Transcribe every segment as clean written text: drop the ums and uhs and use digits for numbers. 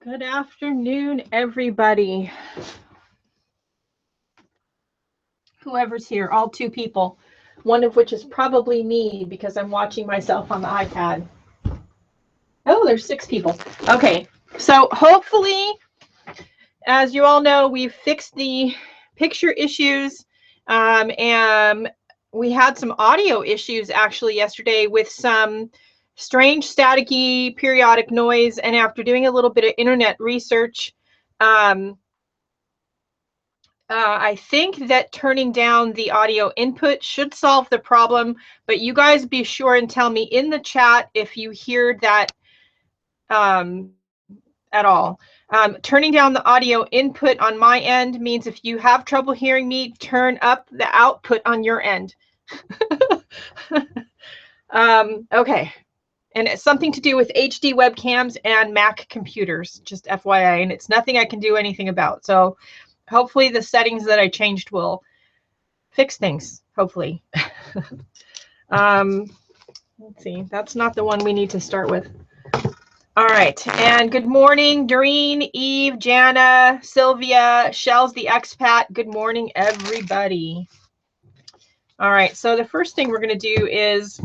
Good afternoon, everybody. Whoever's here, all two people, one of which is probably me because I'm watching myself on the iPad. Oh, there's 6 people. Okay, so hopefully, as you all know, we've fixed the picture issues, and we had some audio issues actually yesterday with some strange staticky periodic noise, and after doing a little bit of internet research, I think that turning down the audio input should solve the problem, but you guys be sure and tell me in the chat if you hear that at all. Turning down the audio input on my end means if you have trouble hearing me, turn up the output on your end. Okay. And it's something to do with HD webcams and Mac computers, just FYI, and it's nothing I can do anything about. So hopefully the settings that I changed will fix things, hopefully. Let's see, that's not the one we need to start with. All right, and good morning, Doreen, Eve, Jana, Sylvia, Shells the expat. Good morning, everybody. All right, so the first thing we're gonna do is,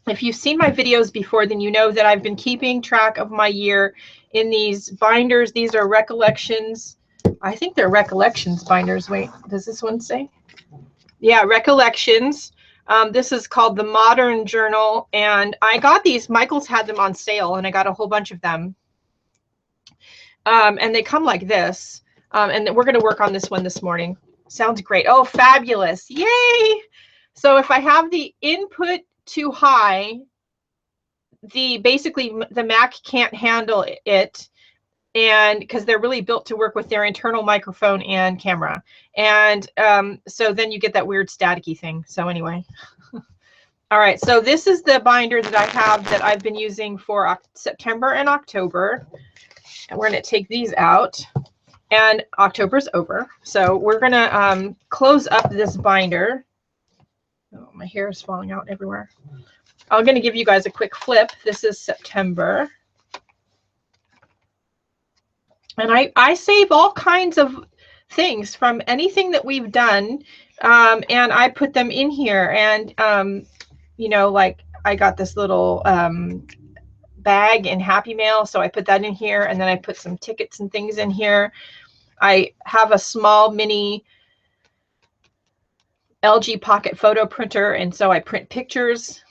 if you've seen my videos before, then you know that I've been keeping track of my year in these binders. These are recollections. I think they're recollections binders. Wait, does this one say? Yeah, recollections. This is called the Modern Journal, and I got these. Michael's had them on sale, and I got a whole bunch of them. And they come like this. And we're going to work on this one this morning. Sounds great. Oh, fabulous. Yay! So if I have the input too high, basically the Mac can't handle it, and because they're really built to work with their internal microphone and camera, and so then you get that weird staticky thing. So anyway, all right, so this is the binder that I have that I've been using for September and October, and we're going to take these out, and October's over, so we're going to close up this binder. Oh, my hair is falling out everywhere. I'm going to give you guys a quick flip. This is September. And I save all kinds of things from anything that we've done, and I put them in here. And, you know, like I got this little bag in Happy Mail, so I put that in here, and then I put some tickets and things in here. I have a small mini LG Pocket photo printer, and so I print pictures.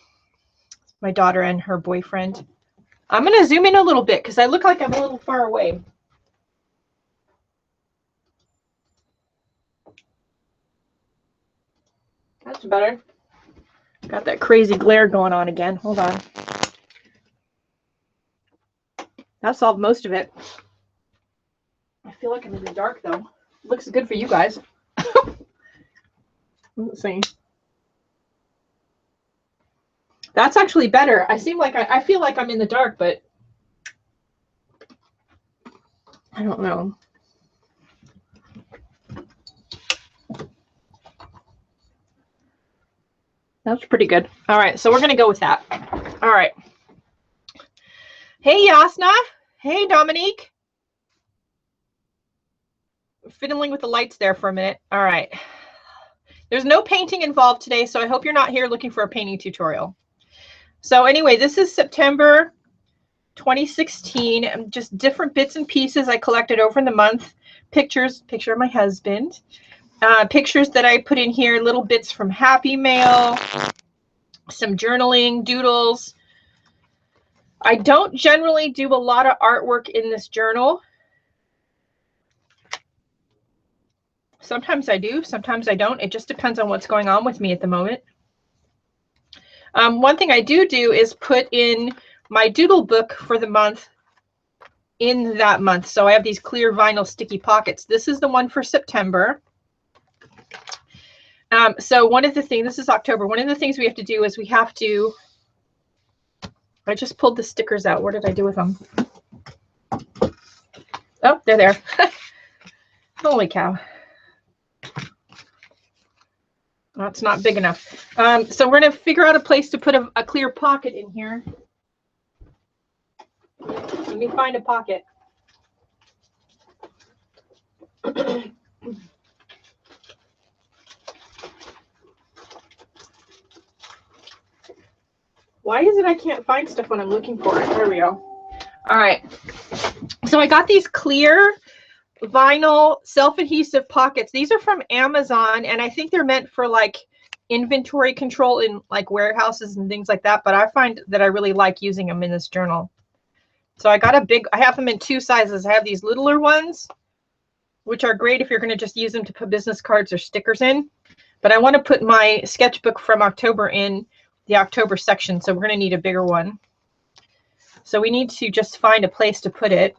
My daughter and her boyfriend. I'm going to zoom in a little bit because I look like I'm a little far away. That's better. Got that crazy glare going on again. Hold on. That solved most of it. I feel like I'm in the dark though. Looks good for you guys. Let's see. That's actually better. I feel like I'm in the dark, but I don't know. That's pretty good. All right, so we're going to go with that. All right. Hey, Yasna. Hey, Dominique. Fiddling with the lights there for a minute. All right. There's no painting involved today, so I hope you're not here looking for a painting tutorial. So anyway, this is September 2016. Just different bits and pieces I collected over the month. Picture of my husband. Pictures that I put in here, little bits from Happy Mail, some journaling, doodles. I don't generally do a lot of artwork in this journal. Sometimes I do, sometimes I don't. It just depends on what's going on with me at the moment. One thing I do is put in my doodle book for the month in that month. So I have these clear vinyl sticky pockets. This is the one for September. So one of the things, this is October, one of the things we have to do is we have to, I just pulled the stickers out. What did I do with them? Oh, they're there. Holy cow. That's not big enough. So we're going to figure out a place to put a clear pocket in here. Let me find a pocket. Why is it I can't find stuff when I'm looking for it? There we go. All right. So I got these clear vinyl self-adhesive pockets. These are from Amazon, and I think they're meant for like inventory control in like warehouses and things like that. But I find that I really like using them in this journal. So I got I have them in 2 sizes. I have these littler ones, which are great if you're going to just use them to put business cards or stickers in. But I want to put my sketchbook from October in the October section, so we're going to need a bigger one. So we need to just find a place to put it.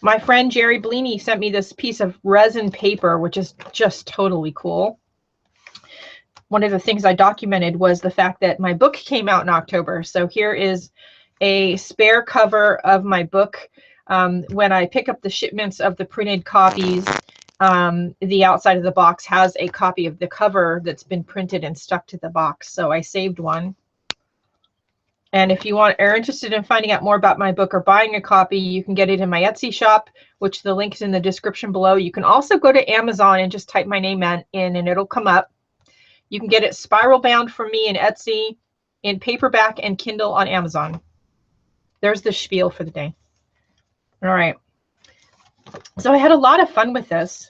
My friend Jerry Bellini sent me this piece of resin paper, which is just totally cool. One of the things I documented was the fact that my book came out in October. So here is a spare cover of my book. When I pick up the shipments of the printed copies, the outside of the box has a copy of the cover that's been printed and stuck to the box. So I saved one. And if you are interested in finding out more about my book or buying a copy, you can get it in my Etsy shop, which the link is in the description below. You can also go to Amazon and just type my name in and it'll come up. You can get it spiral bound from me in Etsy, in paperback and Kindle on Amazon. There's the spiel for the day. All right. So I had a lot of fun with this.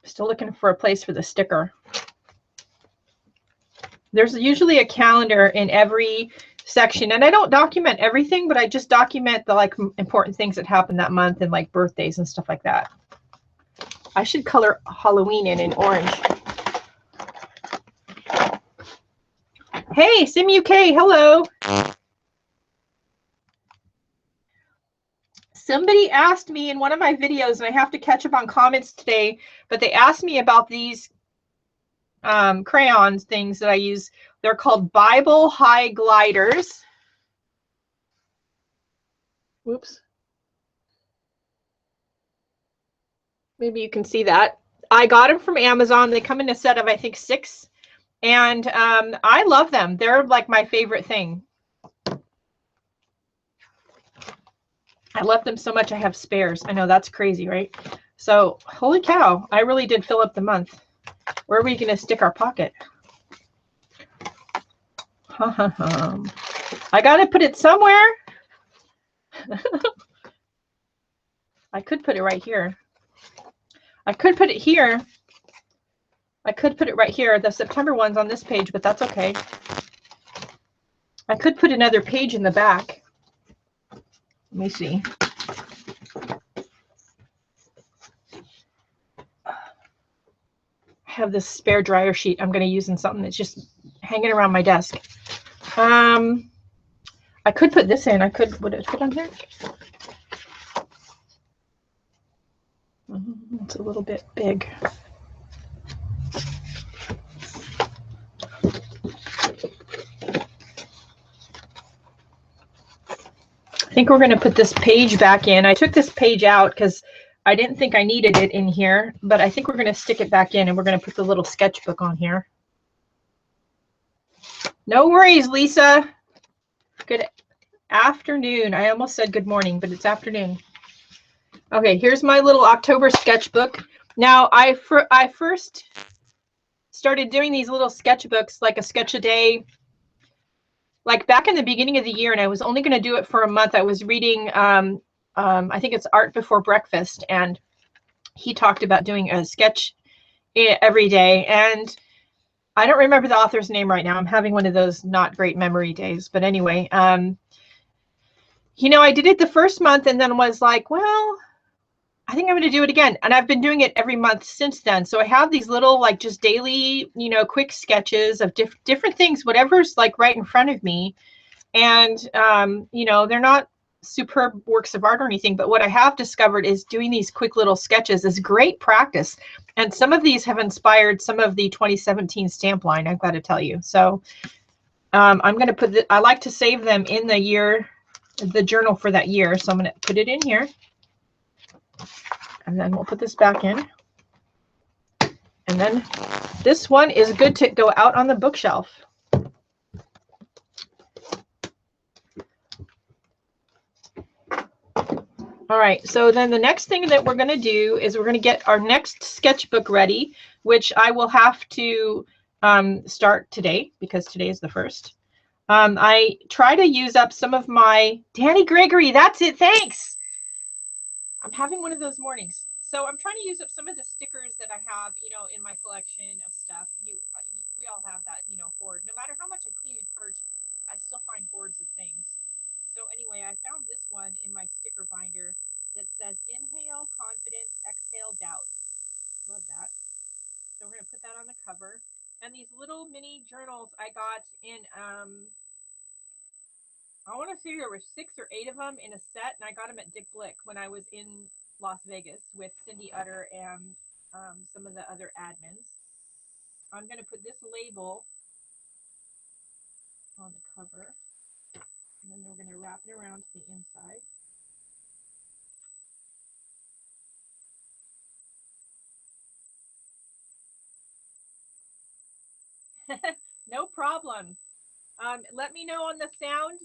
Still looking for a place for the sticker. There's usually a calendar in every section, and I don't document everything, but I just document the like important things that happened that month and like birthdays and stuff like that. I should color Halloween in orange. Hey, Sim UK, hello. Somebody asked me in one of my videos, and I have to catch up on comments today, but they asked me about these crayons things that I use. They're called Bible High Gliders. Whoops. Maybe you can see that. I got them from Amazon. They come in a set of, I think, 6. And I love them. They're like my favorite thing. I love them so much I have spares. I know that's crazy, right? So, holy cow, I really did fill up the month. Where are we going to stick our pocket? I got to put it somewhere. I could put it right here. I could put it here. I could put it right here. The September one's on this page, but that's okay. I could put another page in the back. Let me see. I have this spare dryer sheet I'm going to use in something that's just hanging around my desk. I could put this in. Would it fit on here? It's a little bit big. I think we're going to put this page back in. I took this page out because I didn't think I needed it in here, but I think we're going to stick it back in and we're going to put the little sketchbook on here. No worries, Lisa. Good afternoon. I almost said good morning, but it's afternoon. Okay, here's my little October sketchbook. Now, I first started doing these little sketchbooks, like a sketch a day, like back in the beginning of the year, and I was only going to do it for a month. I was reading, I think it's Art Before Breakfast, and he talked about doing a sketch every day. And I don't remember the author's name right now. I'm having one of those not great memory days. But anyway, you know, I did it the first month and then was like, well, I think I'm going to do it again. And I've been doing it every month since then. So I have these little, like, just daily, you know, quick sketches of different things, whatever's like right in front of me. And, you know, they're not superb works of art or anything, but what I have discovered is doing these quick little sketches is great practice. And some of these have inspired some of the 2017 stamp line, I've got to tell you. So I'm going to put I like to save them in the year, the journal for that year. So I'm going to put it in here. And then we'll put this back in. And then this one is good to go out on the bookshelf. All right, so then the next thing that we're going to do is we're going to get our next sketchbook ready, which I will have to start today because today is the 1st. I try to use up some of my Danny Gregory. That's it. Thanks. I'm having one of those mornings. So I'm trying to use up some of the stickers that I have, you know, in my collection of stuff. We all have that, you know, hoard. No matter how much I clean and purge, I still find hoards of things. So anyway, I found this one in my sticker binder that says inhale confidence, exhale doubt. Love that. So we're going to put that on the cover. And these little mini journals I got in, I want to say there were 6 or 8 of them in a set, and I got them at Dick Blick when I was in Las Vegas with Cindy Utter and some of the other admins. I'm going to put this label on the cover, and then we're going to wrap it around to the inside. No problem. Let me know on the sound.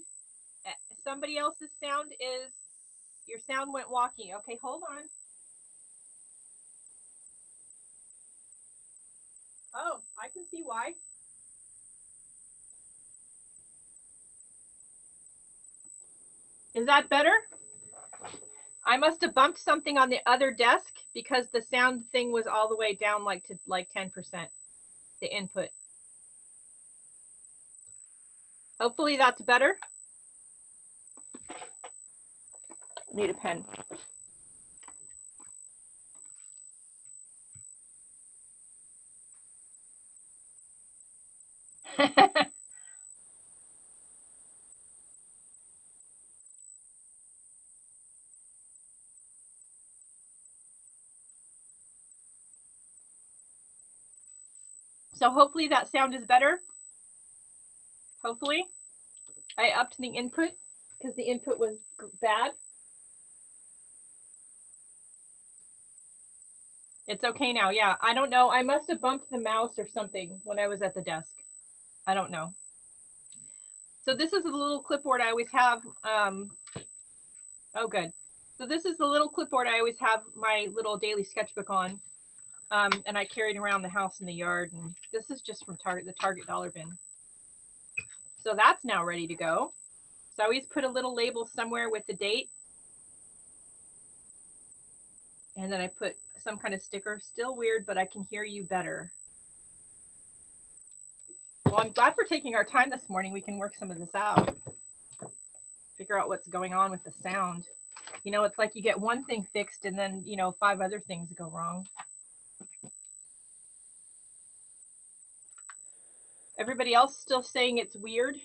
Somebody else's sound is, your sound went wonky. Okay, hold on. Oh, I can see why. Is that better? I must have bumped something on the other desk because the sound thing was all the way down like to like 10%, the input. Hopefully that's better. Need a pen. So hopefully that sound is better. Hopefully. I upped the input because the input was bad. It's okay now. Yeah, I don't know. I must have bumped the mouse or something when I was at the desk. I don't know. So this is a little clipboard I always have. Oh, good. So this is the little clipboard I always have my little daily sketchbook on. And I carried around the house and the yard. And this is just from Target, the Target dollar bin. So that's now ready to go. So I always put a little label somewhere with the date. And then I put some kind of sticker. Still weird, but I can hear you better. Well, I'm glad for taking our time this morning. We can work some of this out. Figure out what's going on with the sound. You know, it's like you get one thing fixed and then, you know, 5 other things go wrong. Everybody else still saying it's weird?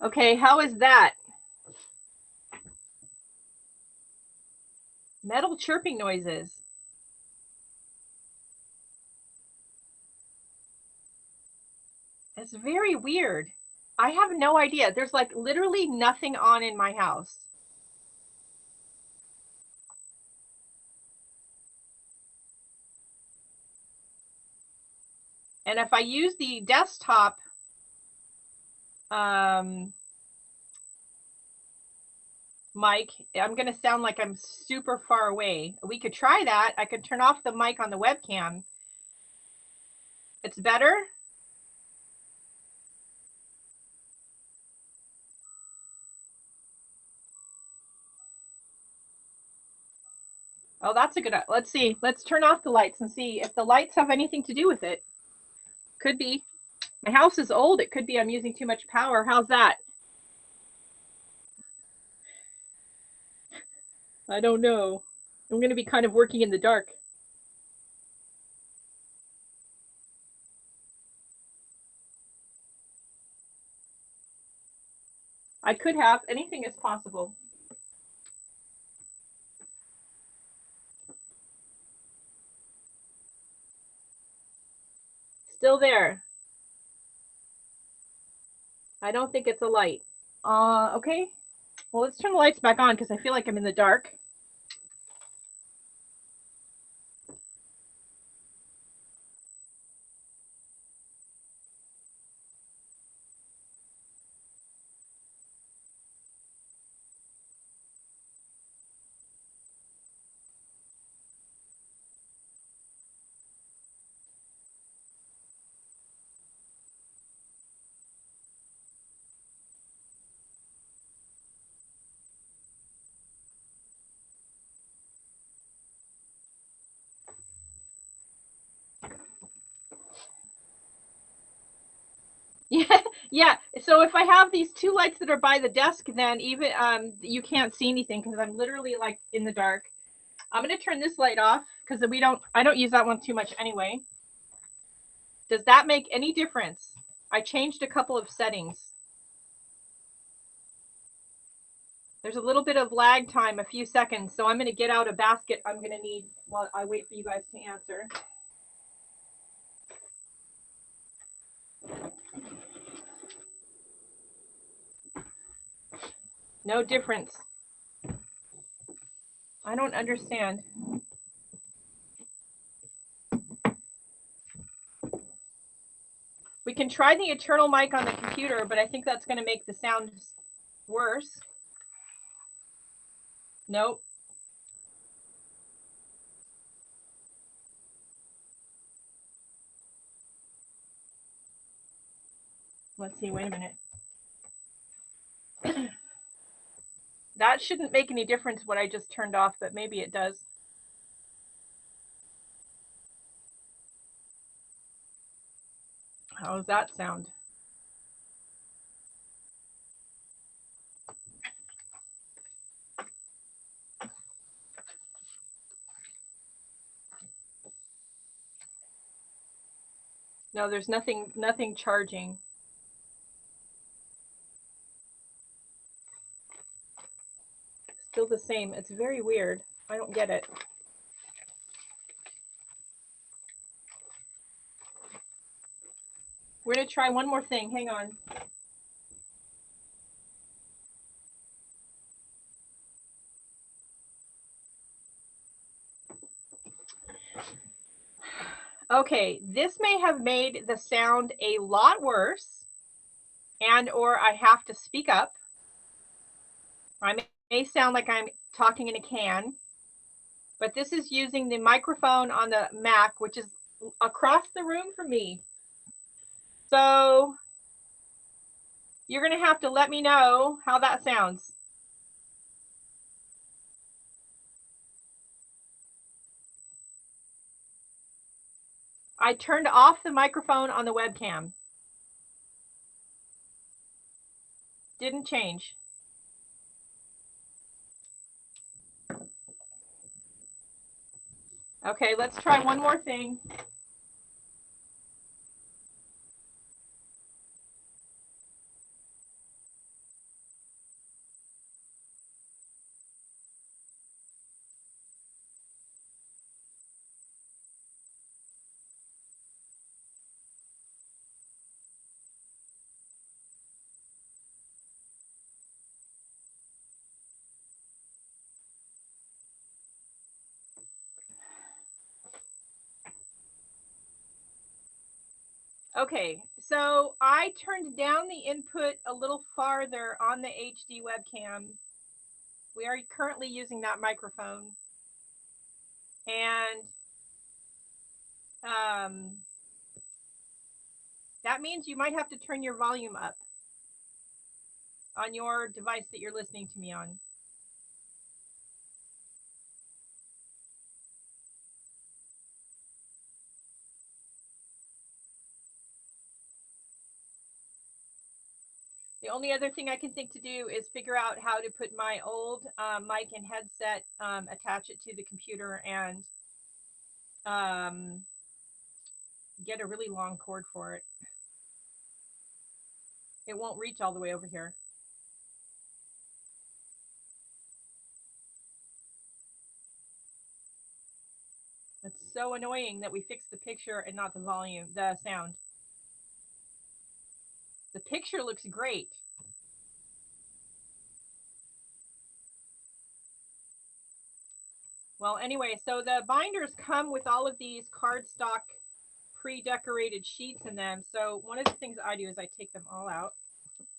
Okay, how is that? Metal chirping noises. It's very weird. I have no idea. There's like literally nothing on in my house. And if I use the desktop mic, I'm going to sound like I'm super far away. We could try that. I could turn off the mic on the webcam. It's better. Oh, that's a good, let's see. Let's turn off the lights and see if the lights have anything to do with it. Could be. My house is old. It could be I'm using too much power. How's that? I don't know. I'm going to be kind of working in the dark. I could have. Anything is possible. still there. I don't think it's a light. Okay. Well, let's turn the lights back on because I feel like I'm in the dark. Yeah, yeah. So if I have these two lights that are by the desk, then even you can't see anything because I'm literally like in the dark. I'm gonna turn this light off because I don't use that one too much anyway. Does that make any difference? I changed a couple of settings. There's a little bit of lag time, a few seconds, so I'm gonna get out a basket I'm gonna need while I wait for you guys to answer. No difference. I don't understand. We can try the internal mic on the computer, but I think that's going to make the sound worse. Nope. Let's see, wait a minute. That shouldn't make any difference what I just turned off, but maybe it does. How does that sound? No, there's nothing charging. Still the same. It's very weird. I don't get it. We're going to try one more thing. Hang on. Okay, this may have made the sound a lot worse, and or I have to speak up. I may sound like I'm talking in a can, but this is using the microphone on the Mac, which is across the room from me. So you're going to have to let me know how that sounds. I turned off the microphone on the webcam. Didn't change. Okay, let's try one more thing. Okay, so I turned down the input a little farther on the HD webcam. We are currently using that microphone. And that means you might have to turn your volume up on your device that you're listening to me on. The only other thing I can think to do is figure out how to put my old mic and headset, attach it to the computer, and get a really long cord for it. It won't reach all the way over here. It's so annoying that we fixed the picture and not the volume, the sound. The picture looks great. Well, anyway, so the binders come with all of these cardstock pre-decorated sheets in them. So one of the things I do is I take them all out.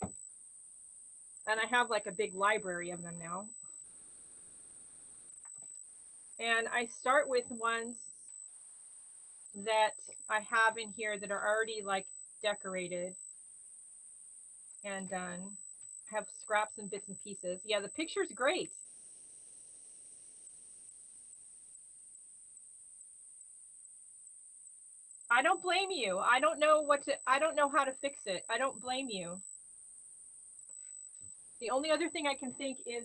And I have like a big library of them now. And I start with ones that I have in here that are already like decorated and done. I have scraps and bits and pieces. Yeah, the picture's great. I don't blame you. I don't know how to fix it. I don't blame you. The only other thing I can think is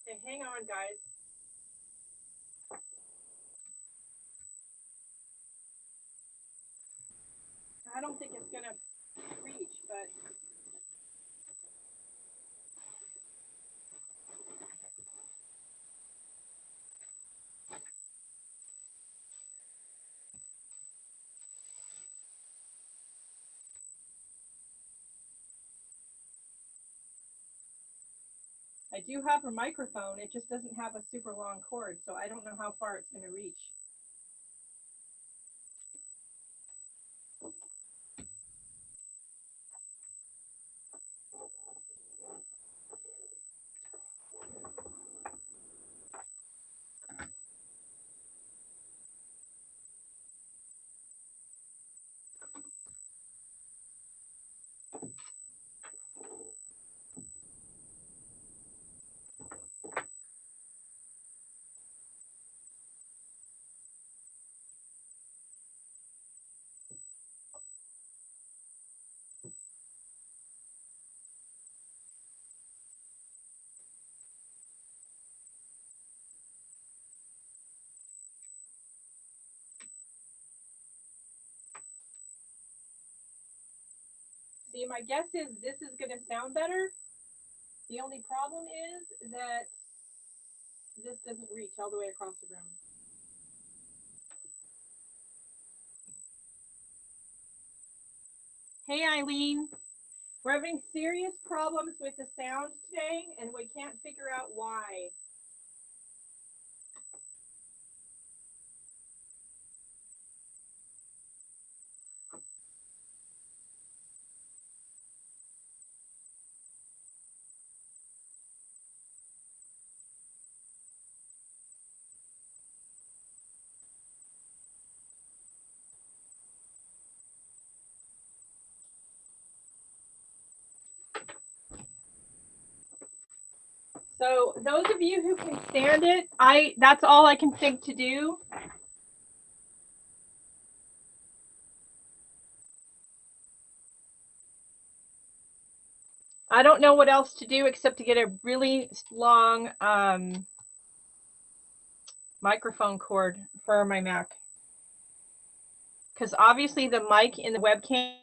okay, hang on, guys. I don't think it's gonna reach, but I do have a microphone. It just doesn't have a super long cord, so I don't know how far it's going to reach. See, my guess is this is going to sound better. The only problem is that this doesn't reach all the way across the room. Hey, Eileen. We're having serious problems with the sound today, and we can't figure out why. So those of you who can stand it, that's all I can think to do. I don't know what else to do except to get a really long microphone cord for my Mac. Because obviously the mic in the webcam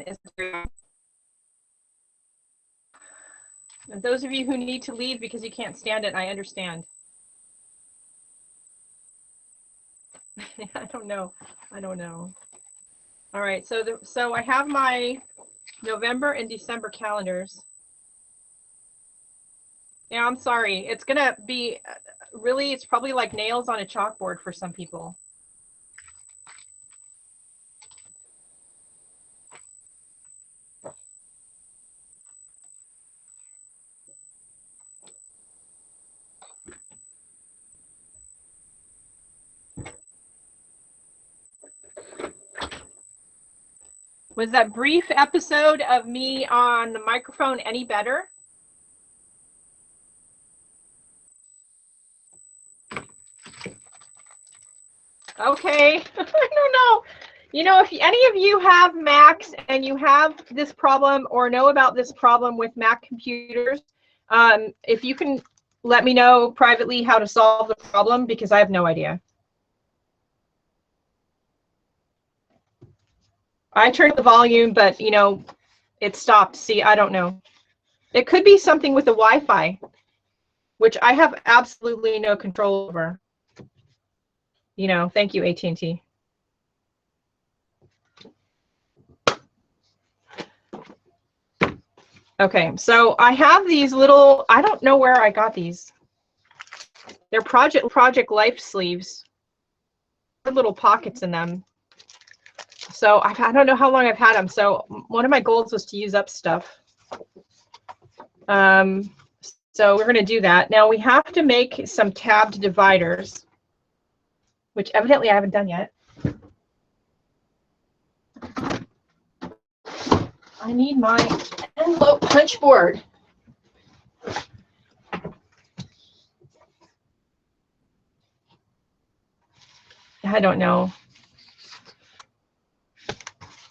is great. And those of you who need to leave because you can't stand it, I understand. I don't know. All right, so I have my November and December calendars. Yeah, I'm sorry. It's gonna be really, it's probably like nails on a chalkboard for some people. Was that brief episode of me on the microphone any better? Okay, I don't know. You know, if any of you have Macs and you have this problem or know about this problem with Mac computers, if you can let me know privately how to solve the problem, because I have no idea. I turned the volume, but you know, it stopped. See, I don't know. It could be something with the Wi-Fi, which I have absolutely no control over. You know, thank you, AT&T. Okay, so I have these little, I don't know where I got these. They're Project Life sleeves. Little pockets in them. So I don't know how long I've had them. So one of my goals was to use up stuff. So we're going to do that. Now we have to make some tabbed dividers, which evidently I haven't done yet. I need my envelope punch board. I don't know.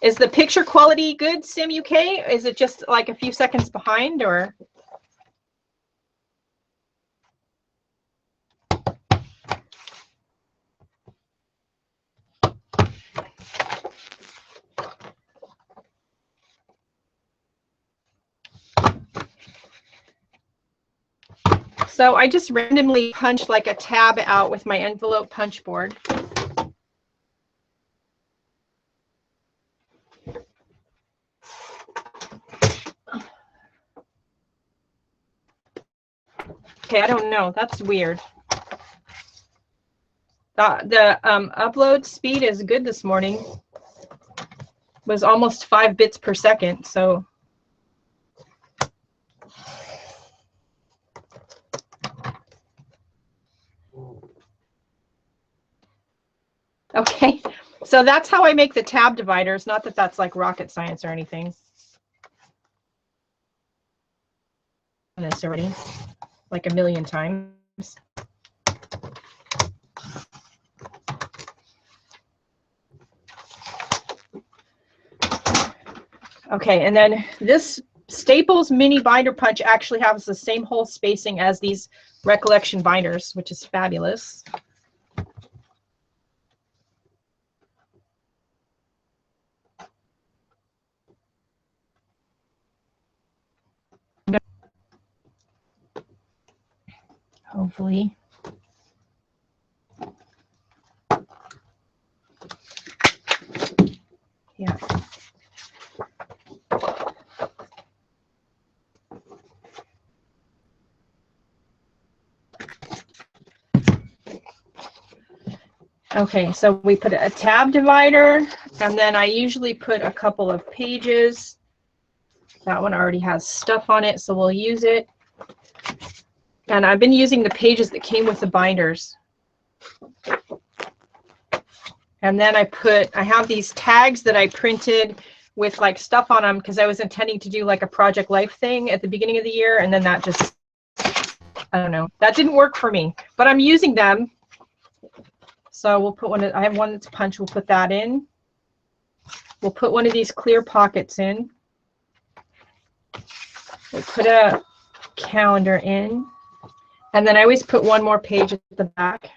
Is the picture quality good, Sim UK? Is it just like a few seconds behind, or? So I just randomly punched like a tab out with my envelope punch board. Okay, I don't know. That's weird. The upload speed is good this morning. It was almost 5 bits per second, so. Okay, so that's how I make the tab dividers. Not that that's like rocket science or anything. This already, like a million times. Okay, and then this Staples mini binder punch actually has the same hole spacing as these Recollection binders, which is fabulous. Hopefully. Yeah. Okay, so we put a tab divider, and then I usually put a couple of pages. That one already has stuff on it, so we'll use it. And I've been using the pages that came with the binders. And then I have these tags that I printed with like stuff on them because I was intending to do like a Project Life thing at the beginning of the year, and then that just, I don't know, that didn't work for me, but I'm using them. So we'll put one, I have one that's punch, we'll put that in. We'll put one of these clear pockets in. We'll put a calendar in. And then I always put one more page at the back.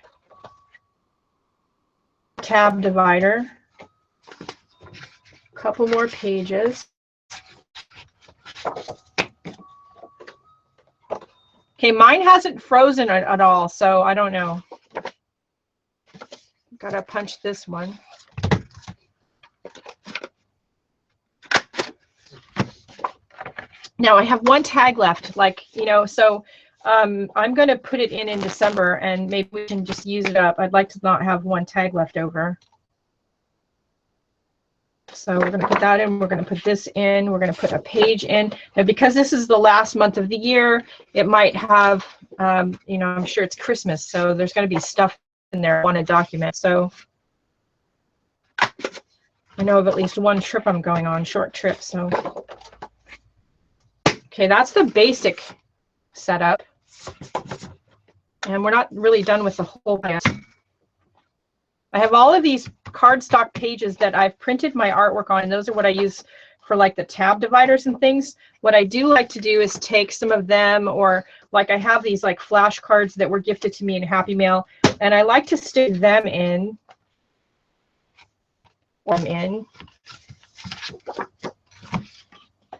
Tab divider. A couple more pages. Okay, mine hasn't frozen at all, so I don't know. Gotta punch this one. Now I have one tag left, like, you know, so I'm going to put it in December, and maybe we can just use it up. I'd like to not have one tag left over. So we're going to put that in. We're going to put this in. We're going to put a page in. Now, because this is the last month of the year, it might have, you know, I'm sure it's Christmas, so there's going to be stuff in there I want to document. So I know of at least one trip I'm going on, short trip. So, okay, that's the basic setup. And we're not really done with the whole yet. I have all of these cardstock pages that I've printed my artwork on, and those are what I use for like the tab dividers and things. What I do like to do is take some of them, or like I have these like flashcards that were gifted to me in Happy Mail, and I like to stick them in, or in.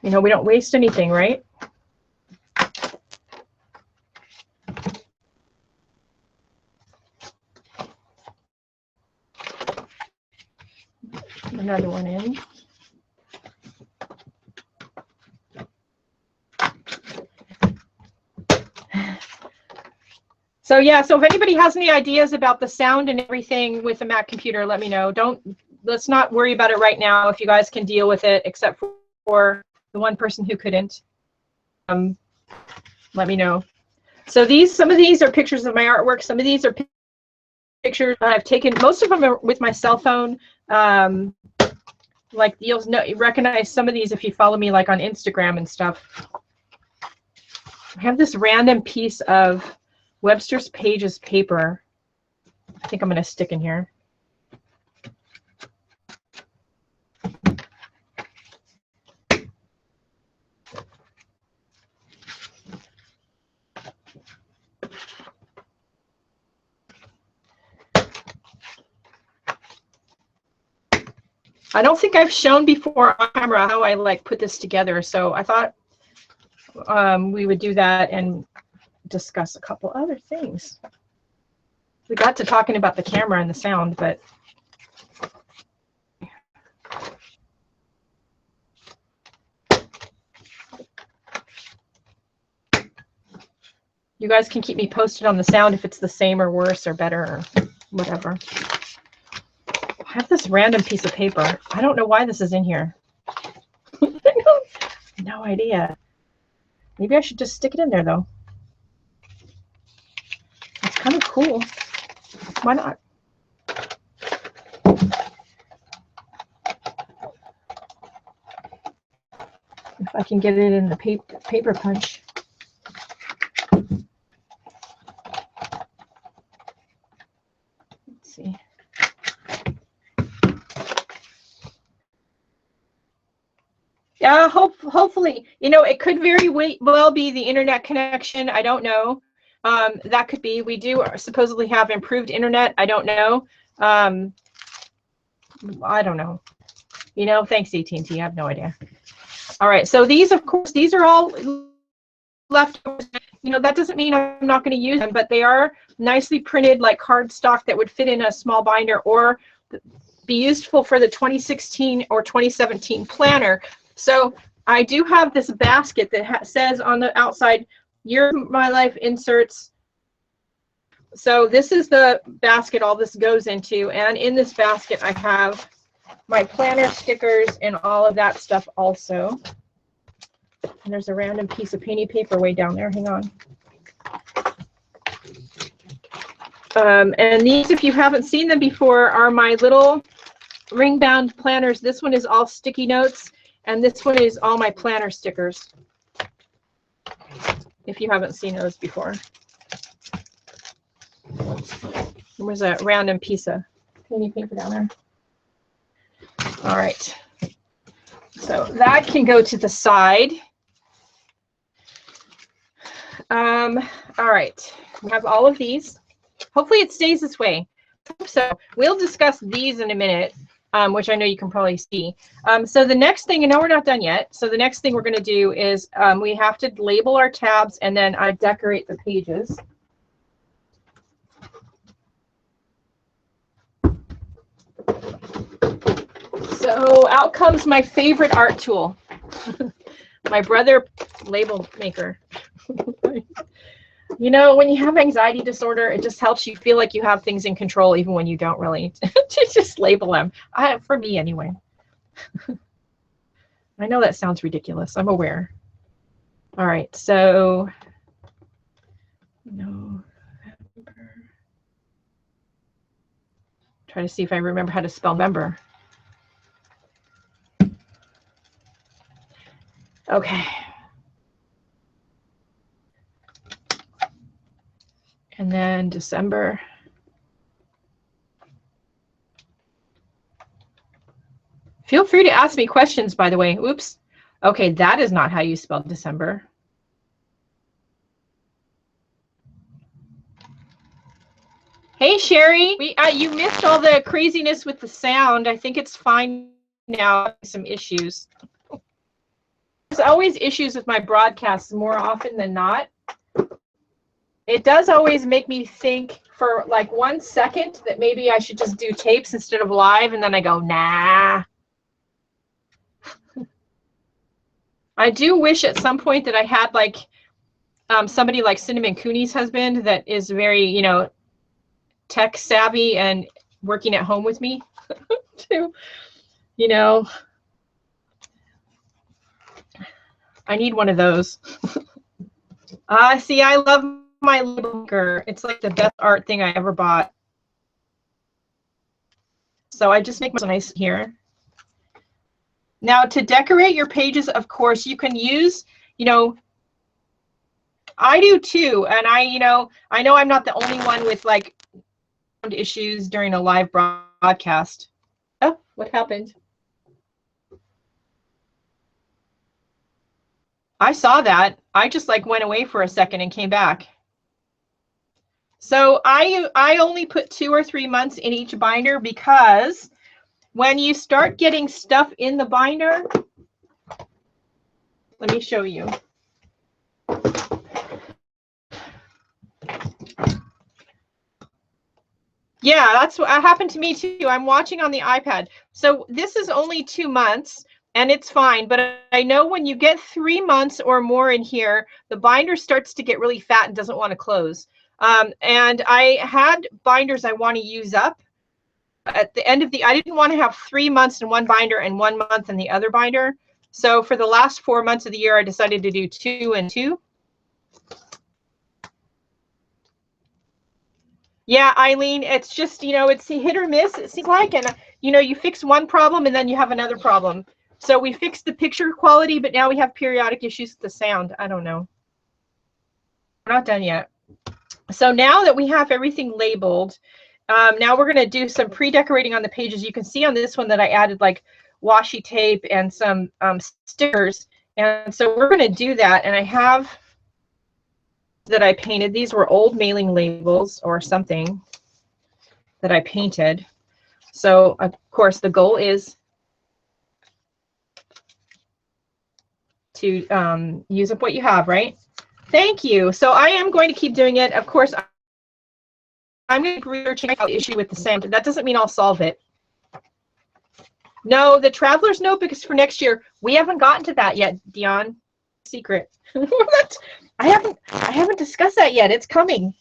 You know, we don't waste anything, right? Another one in. So yeah, so if anybody has any ideas about the sound and everything with the Mac computer, let me know. Let's not worry about it right now if you guys can deal with it, except for the one person who couldn't. Let me know. So some of these are pictures of my artwork. Some of these are pictures that I've taken. Most of them are with my cell phone. Like you recognize some of these if you follow me like on Instagram and stuff. I have this random piece of Webster's Pages paper. I think I'm going to stick in here. I don't think I've shown before on camera how I like put this together, so I thought we would do that and discuss a couple other things. We got to talking about the camera and the sound, but you guys can keep me posted on the sound if it's the same or worse or better or whatever. I have this random piece of paper. I don't know why this is in here. No idea. Maybe I should just stick it in there though. It's kind of cool. Why not? If I can get it in the paper punch. Let's see. Yeah, hopefully, you know, it could very well be the internet connection. I don't know. That could be. We do supposedly have improved internet. I don't know. I don't know. You know, thanks AT&T. I have no idea. All right. So these, of course, these are all leftovers. You know, that doesn't mean I'm not going to use them, but they are nicely printed like cardstock that would fit in a small binder or be useful for the 2016 or 2017 planner. So I do have this basket that says on the outside, Year of My Life inserts. So this is the basket all this goes into. And in this basket, I have my planner stickers and all of that stuff also. And there's a random piece of painty paper way down there. Hang on. And these, if you haven't seen them before, are my little ring bound planners. This one is all sticky notes. And this one is all my planner stickers, if you haven't seen those before. There was a random piece of painting paper down there. All right. So that can go to the side. All right. We have all of these. Hopefully it stays this way. So we'll discuss these in a minute. Which I know you can probably see. So the next thing, and no, we're not done yet. So the next thing we're going to do is we have to label our tabs and then I decorate the pages. So out comes my favorite art tool, my brother label maker. You know, when you have anxiety disorder, it just helps you feel like you have things in control, even when you don't really, to just label them. For me, anyway. I know that sounds ridiculous. I'm aware. All right, so no. Try to see if I remember how to spell member. Okay. And then December. Feel free to ask me questions, by the way. Oops. Okay, that is not how you spell December. Hey, Sherry. You missed all the craziness with the sound. I think it's fine now some issues. There's always issues with my broadcasts more often than not. It does always make me think for like 1 second that maybe I should just do tapes instead of live, and then I go, nah. I do wish at some point that I had like somebody like Cinnamon Cooney's husband that is very, you know, tech savvy and working at home with me to, you know, I need one of those. See, I love my label maker. It's like the best art thing I ever bought. So I just make my nice here. Now to decorate your pages, of course, you can use, you know, I do too. And I know I'm not the only one with like issues during a live broadcast. Oh, what happened? I saw that. I just like went away for a second and came back. So I only put 2 or 3 months in each binder because when you start getting stuff in the binder, let me show you. Yeah, that's what happened to me too. I'm watching on the iPad. So this is only 2 months and it's fine. But I know when you get 3 months or more in here, the binder starts to get really fat and doesn't want to close. And I had binders I want to use up. At the end of I didn't want to have 3 months in one binder and 1 month in the other binder. So for the last 4 months of the year, I decided to do 2 and 2. Yeah, Eileen, it's just, you know, it's hit or miss, it seems like, and, you know, you fix one problem and then you have another problem. So we fixed the picture quality, but now we have periodic issues with the sound. I don't know. We're not done yet. So now that we have everything labeled, now we're going to do some pre-decorating on the pages. You can see on this one that I added like washi tape and some stickers. And so we're going to do that. And I have that I painted. These were old mailing labels or something that I painted. So of course the goal is to use up what you have, right? Thank you. So I am going to keep doing it. Of course, I'm going to research the issue with the sound. That doesn't mean I'll solve it. No, the Traveler's Notebook is for next year. We haven't gotten to that yet, Dion. Secret. I haven't discussed that yet. It's coming.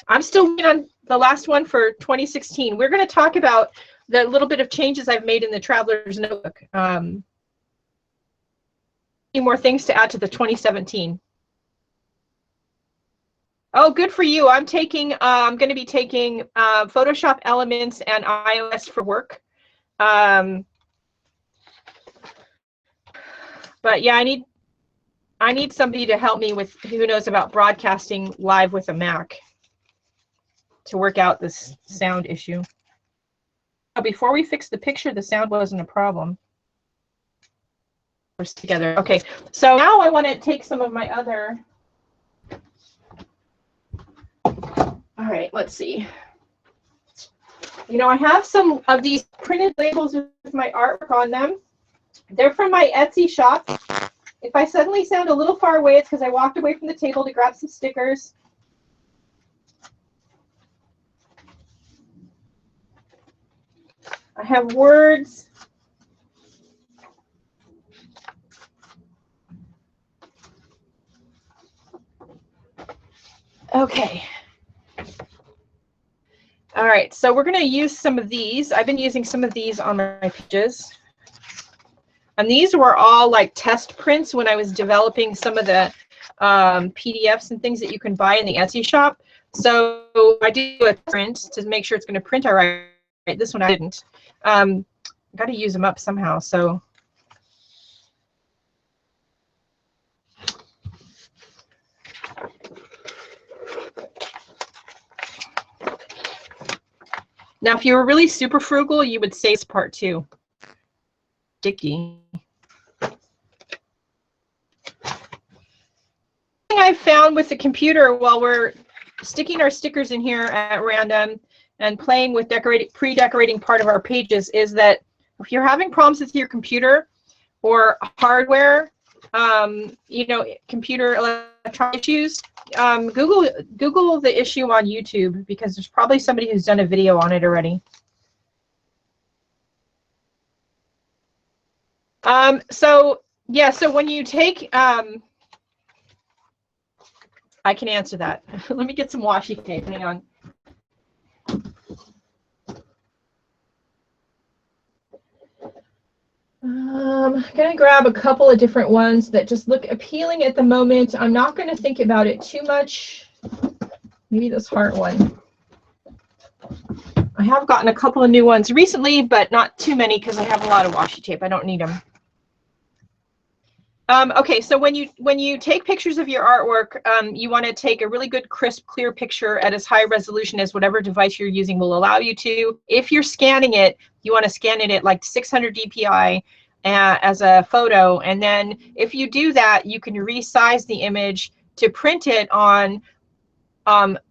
I'm still waiting on the last one for 2016. We're going to talk about the little bit of changes I've made in the Traveler's Notebook. Few more things to add to the 2017. Oh, good for you. I'm taking. I'm going to be taking Photoshop Elements and iOS for work. But yeah, I need somebody to help me with who knows about broadcasting live with a Mac to work out this sound issue. Before we fixed the picture, the sound wasn't a problem. We're together. Okay, so now I want to take some of my other. All right, let's see. You know, I have some of these printed labels with my artwork on them. They're from my Etsy shop. If I suddenly sound a little far away, it's because I walked away from the table to grab some stickers. I have words. Okay. All right, so we're going to use some of these. I've been using some of these on my pages. And these were all like test prints when I was developing some of the PDFs and things that you can buy in the Etsy shop. So I do a print to make sure it's going to print all right. This one I didn't. Got to use them up somehow. So now, if you were really super frugal, you would save part 2. Sticky. I found with the computer while we're sticking our stickers in here at random and playing with pre-decorating part of our pages is that if you're having problems with your computer or hardware, you know, computer electronic issues, Google the issue on YouTube, because there's probably somebody who's done a video on it already. So yeah, so when you take, I can answer that. Let me get some washi tape. Hang on. I'm going to grab a couple of different ones that just look appealing at the moment. I'm not going to think about it too much. Maybe this heart one. I have gotten a couple of new ones recently, but not too many because I have a lot of washi tape. I don't need them. Okay, so when you take pictures of your artwork, you want to take a really good, crisp, clear picture at as high resolution as whatever device you're using will allow you to. If you're scanning it, you want to scan it at like 600 dpi as a photo, and then if you do that, you can resize the image to print it on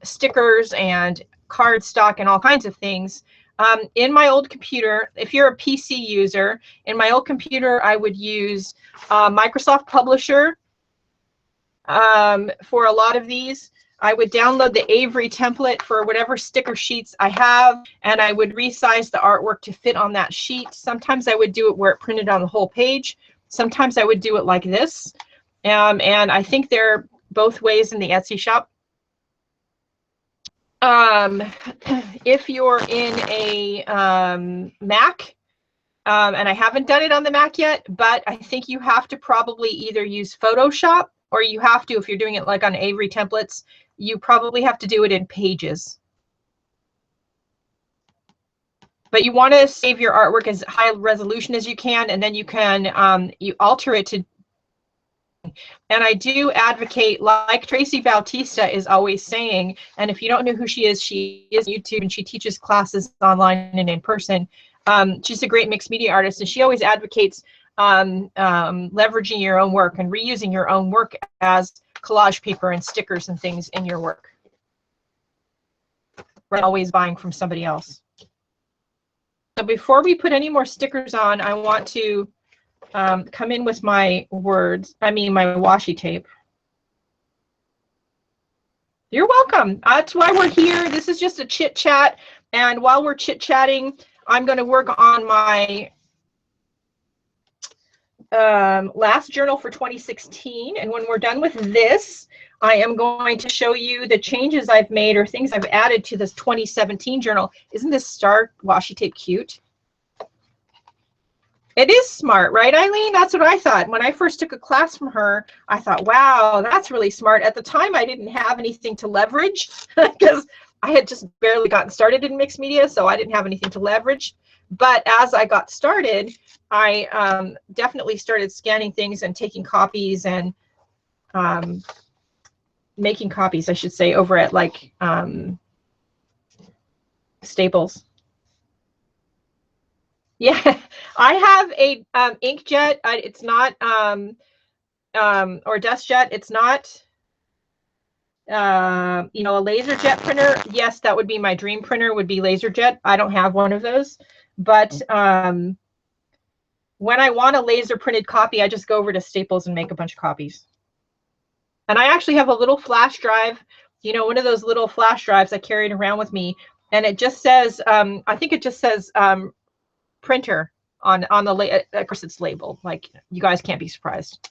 stickers and cardstock and all kinds of things. In my old computer, if you're a PC user, in my old computer, I would use Microsoft Publisher for a lot of these. I would download the Avery template for whatever sticker sheets I have, and I would resize the artwork to fit on that sheet. Sometimes I would do it where it printed on the whole page. Sometimes I would do it like this. And I think they're both ways in the Etsy shop. If you're in a Mac, and I haven't done it on the Mac yet, but I think you have to probably either use Photoshop, or you have to, if you're doing it like on Avery templates, you probably have to do it in Pages. But you want to save your artwork as high resolution as you can, and then you can you alter it to. And I do advocate, like Tracy Bautista is always saying, and if you don't know who she is YouTube, and she teaches classes online and in person. She's a great mixed media artist, and she always advocates leveraging your own work and reusing your own work as collage paper and stickers and things in your work. We're always buying from somebody else. So before we put any more stickers on, I want to come in with my my washi tape. You're welcome. That's why we're here. This is just a chit chat, and while we're chit chatting, I'm going to work on my last journal for 2016, and when we're done with this, I am going to show you the changes I've made or things I've added to this 2017 journal. Isn't this star washi tape cute? It is smart, right, Eileen? That's what I thought. When I first took a class from her, I thought, wow, that's really smart. At the time, I didn't have anything to leverage because I had just barely gotten started in mixed media, so I didn't have anything to leverage. But as I got started, I definitely started scanning things and taking copies and making copies, I should say, over at like Staples. Yeah, I have a inkjet. It's not or DustJet. It's not you know, a LaserJet printer. Yes, that would be my dream printer, would be LaserJet. I don't have one of those, but when I want a laser printed copy, I just go over to Staples and make a bunch of copies. And I actually have a little flash drive, you know, one of those little flash drives I carried around with me, and it just says I think it just says printer on the of course it's labeled, like you guys can't be surprised.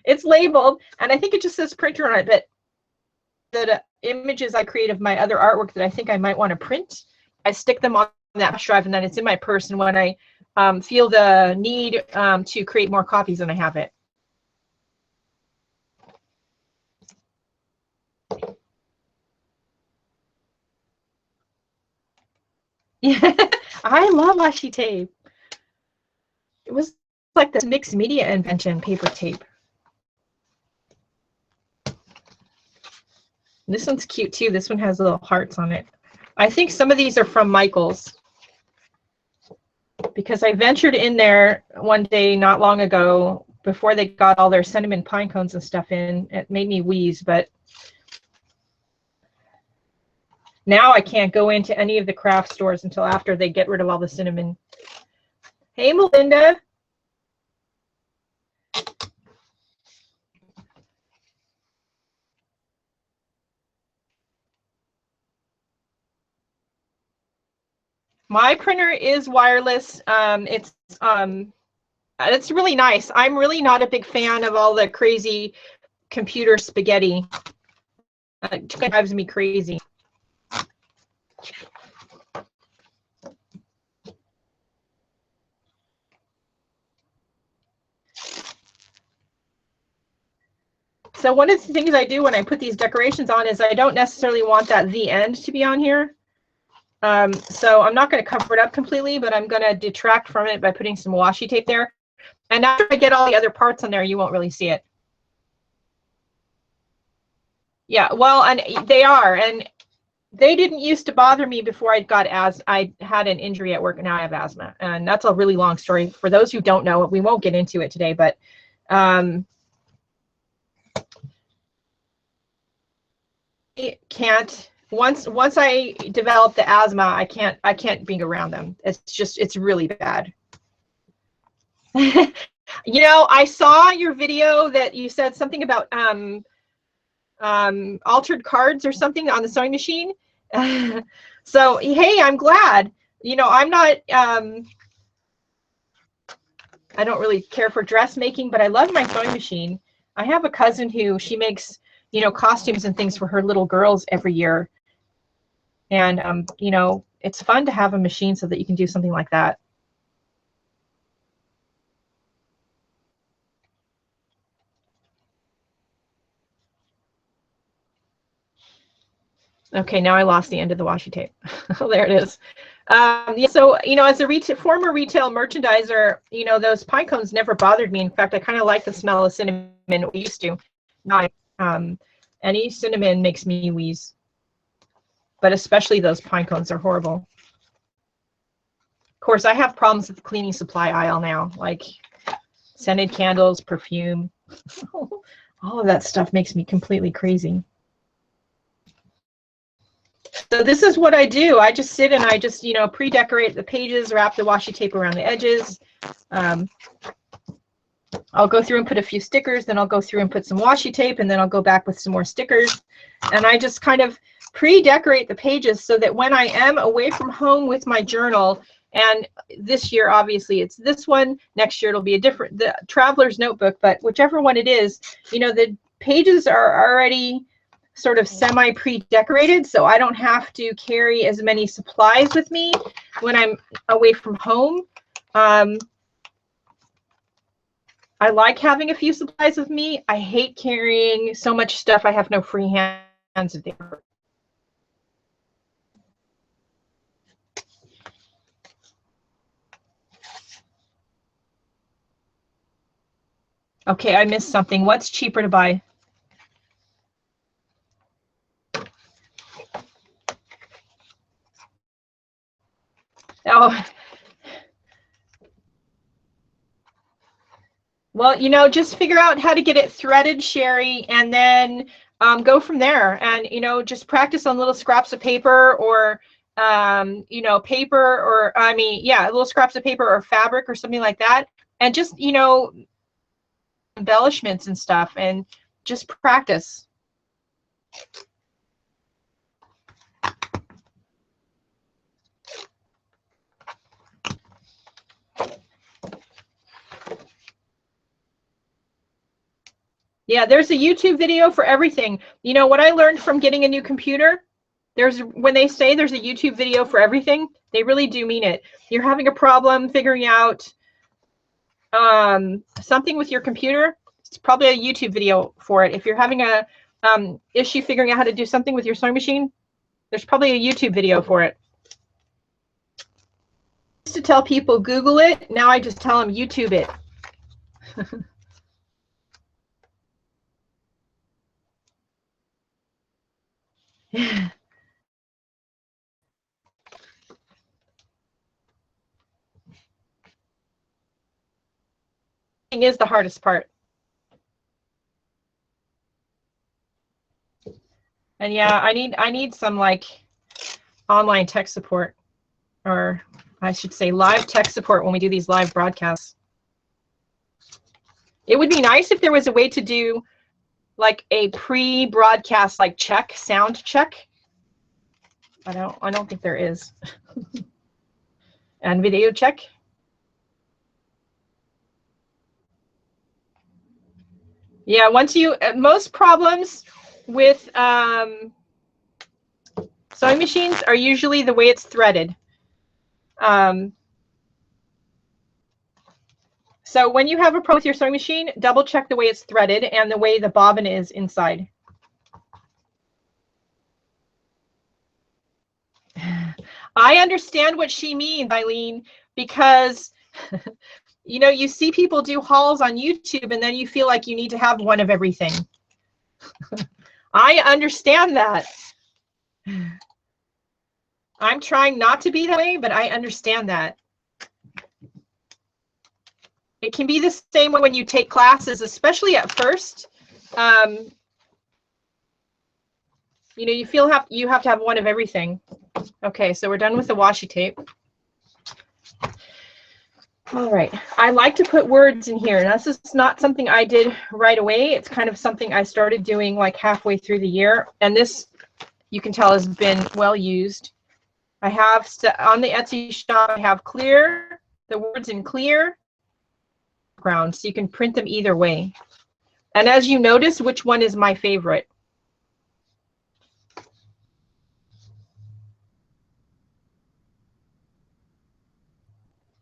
It's labeled, and I think it just says printer on it, but the images I create of my other artwork that I think I might want to print, I stick them on that flash drive, and then it's in my purse, and when I feel the need to create more copies, then I have it. Yeah, I love washi tape. It was like the mixed media invention, paper tape. This one's cute too. This one has little hearts on it. I think some of these are from Michael's, because I ventured in there one day not long ago before they got all their cinnamon pine cones and stuff in. It made me wheeze, but now I can't go into any of the craft stores until after they get rid of all the cinnamon Hey, Melinda. My printer is wireless. It's really nice. I'm really not a big fan of all the crazy computer spaghetti. It drives me crazy. So one of the things I do when I put these decorations on is I don't necessarily want that the end to be on here. So I'm not going to cover it up completely, but I'm going to detract from it by putting some washi tape there. And after I get all the other parts on there, you won't really see it. Yeah, well, and they are, and they didn't used to bother me before I had an injury at work, and now I have asthma, and that's a really long story. For those who don't know, we won't get into it today, but I can't. Once I develop the asthma, I can't be around them. It's really bad. You know, I saw your video that you said something about altered cards or something on the sewing machine. So hey, I'm glad. You know, I'm not I don't really care for dressmaking, but I love my sewing machine. I have a cousin who she makes, you know, costumes and things for her little girls every year. And you know, it's fun to have a machine so that you can do something like that. Okay, now I lost the end of the washi tape. Oh, there it is. Yeah, so, you know, as a former retail merchandiser, you know, those pine cones never bothered me. In fact, I kind of like the smell of cinnamon. We used to. Not any cinnamon makes me wheeze, but especially those pine cones are horrible. Of course, I have problems with the cleaning supply aisle now, like scented candles, perfume. All of that stuff makes me completely crazy. So this is what I do. I just sit and I just, you know, pre-decorate the pages, wrap the washi tape around the edges. I'll go through and put a few stickers, then I'll go through and put some washi tape, and then I'll go back with some more stickers. And I just kind of pre-decorate the pages so that when I am away from home with my journal, and this year, obviously, it's this one. Next year, it'll be the Traveler's Notebook, but whichever one it is, you know, the pages are already sort of semi pre-decorated, so I don't have to carry as many supplies with me when I'm away from home. I like having a few supplies with me. I hate carrying so much stuff I have no free hands to do. Okay, I missed something. What's cheaper to buy? Oh, well, you know, just figure out how to get it threaded, Sherry, and then go from there. And, you know, just practice on little scraps of paper or, you know, paper or, I mean, yeah, little scraps of paper or fabric or something like that. And just, you know, embellishments and stuff, and just practice. Yeah, there's a YouTube video for everything. You know, what I learned from getting a new computer, when they say there's a YouTube video for everything, they really do mean it. You're having a problem figuring out something with your computer, it's probably a YouTube video for it. If you're having a issue figuring out how to do something with your sewing machine, there's probably a YouTube video for it. I used to tell people Google it. Now I just tell them YouTube it. Is the hardest part. And yeah, I need some like online tech support or I should say live tech support when we do these live broadcasts. It would be nice if there was a way to do like a pre-broadcast like check, sound check. I don't think there is. And video check. Yeah, once you, most problems with sewing machines are usually the way it's threaded. So when you have a problem with your sewing machine, double check the way it's threaded and the way the bobbin is inside. I understand what she means, Eileen, because you know, you see people do hauls on YouTube and then you feel like you need to have one of everything. I understand that. I'm trying not to be that way, but I understand that. It can be the same way when you take classes, especially at first. You know, you have to have one of everything. Okay, so we're done with the washi tape. All right, I like to put words in here. Now, this is not something I did right away. It's kind of something I started doing like halfway through the year. And this, you can tell, has been well used. I have, on the Etsy shop, I have clear, the words in clear background, so you can print them either way. And as you notice, which one is my favorite?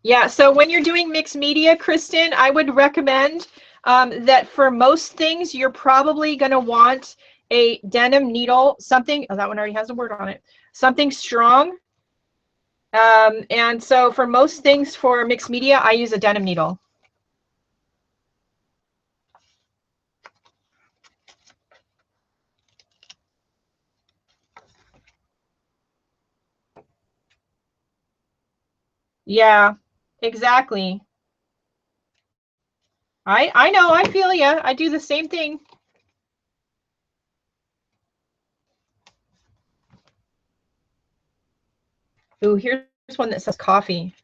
Yeah, so when you're doing mixed media, Kristen, I would recommend that for most things, you're probably going to want a denim needle, something, oh, that one already has a word on it, something strong. And so for most things for mixed media, I use a denim needle. Yeah, exactly. I know, I feel ya. I do the same thing. Ooh, here's one that says coffee.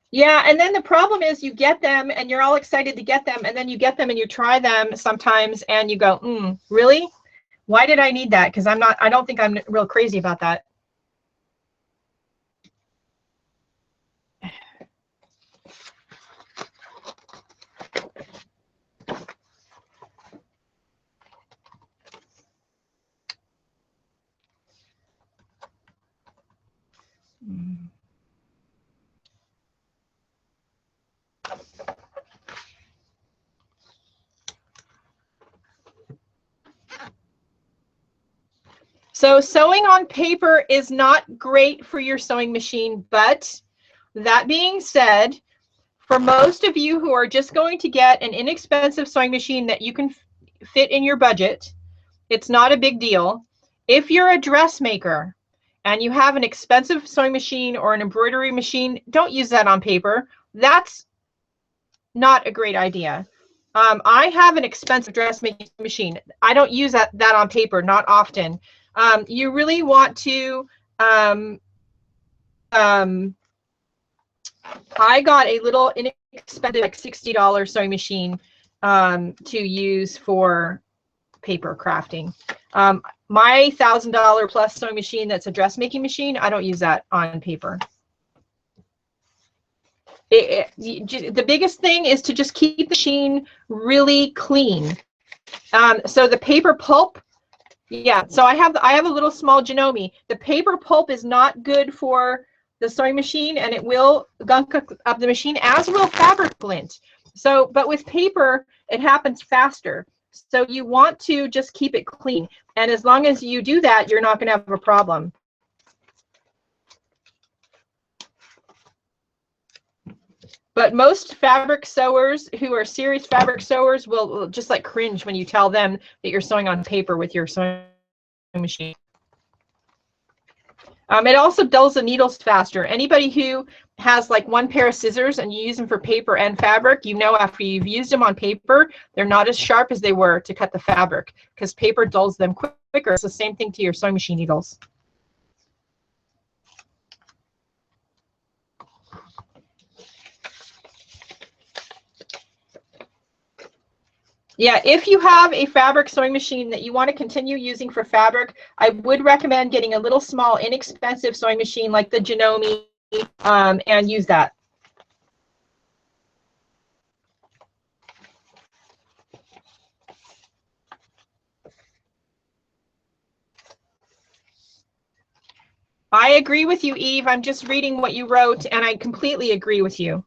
Yeah, and then the problem is you get them and you're all excited to get them, and then you get them and you try them sometimes and you go, really? Why did I need that? Because I don't think I'm real crazy about that. So sewing on paper is not great for your sewing machine, but that being said, for most of you who are just going to get an inexpensive sewing machine that you can fit in your budget, it's not a big deal. If you're a dressmaker and you have an expensive sewing machine or an embroidery machine, don't use that on paper. That's not a great idea. I have an expensive dressmaking machine. I don't use that on paper, not often. You really want to, I got a little inexpensive, like $60 sewing machine to use for paper crafting. My $1,000 plus sewing machine that's a dressmaking machine, I don't use that on paper. The biggest thing is to just keep the machine really clean. So the paper pulp, yeah, so I have a little small Janome. The paper pulp is not good for the sewing machine, and it will gunk up the machine, as will fabric lint. So, but with paper, it happens faster. So you want to just keep it clean. And as long as you do that, you're not going to have a problem. But most fabric sewers who are serious fabric sewers will just like cringe when you tell them that you're sewing on paper with your sewing machine. It also dulls the needles faster. Anybody who has like one pair of scissors and you use them for paper and fabric, you know after you've used them on paper, they're not as sharp as they were to cut the fabric because paper dulls them quicker. It's the same thing to your sewing machine needles. Yeah, if you have a fabric sewing machine that you want to continue using for fabric, I would recommend getting a little small, inexpensive sewing machine like the Janome, and use that. I agree with you, Eve. I'm just reading what you wrote, and I completely agree with you.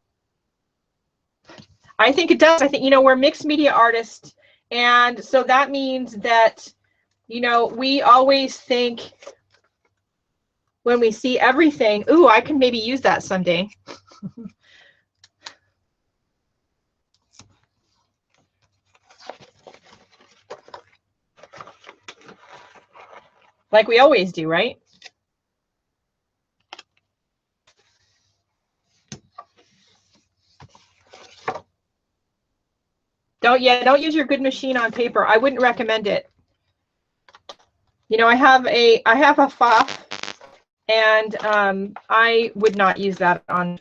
I think it does. I think, you know, we're mixed media artists, and so that means that, you know, we always think when we see everything, ooh, I can maybe use that someday. Like we always do, right? Don't use your good machine on paper. I wouldn't recommend it. You know, I have a FOF, and I would not use that on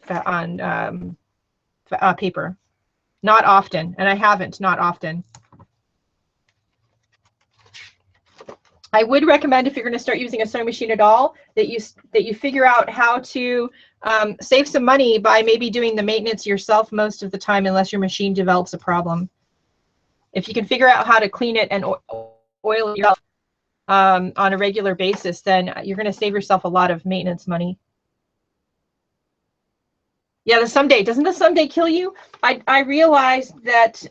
paper. Not often, and I haven't, not often. I would recommend, if you're going to start using a sewing machine at all, that you figure out how to save some money by maybe doing the maintenance yourself most of the time, unless your machine develops a problem. If you can figure out how to clean it and oil it yourself on a regular basis, then you're going to save yourself a lot of maintenance money. Yeah, the someday. Doesn't the someday kill you? I realized that,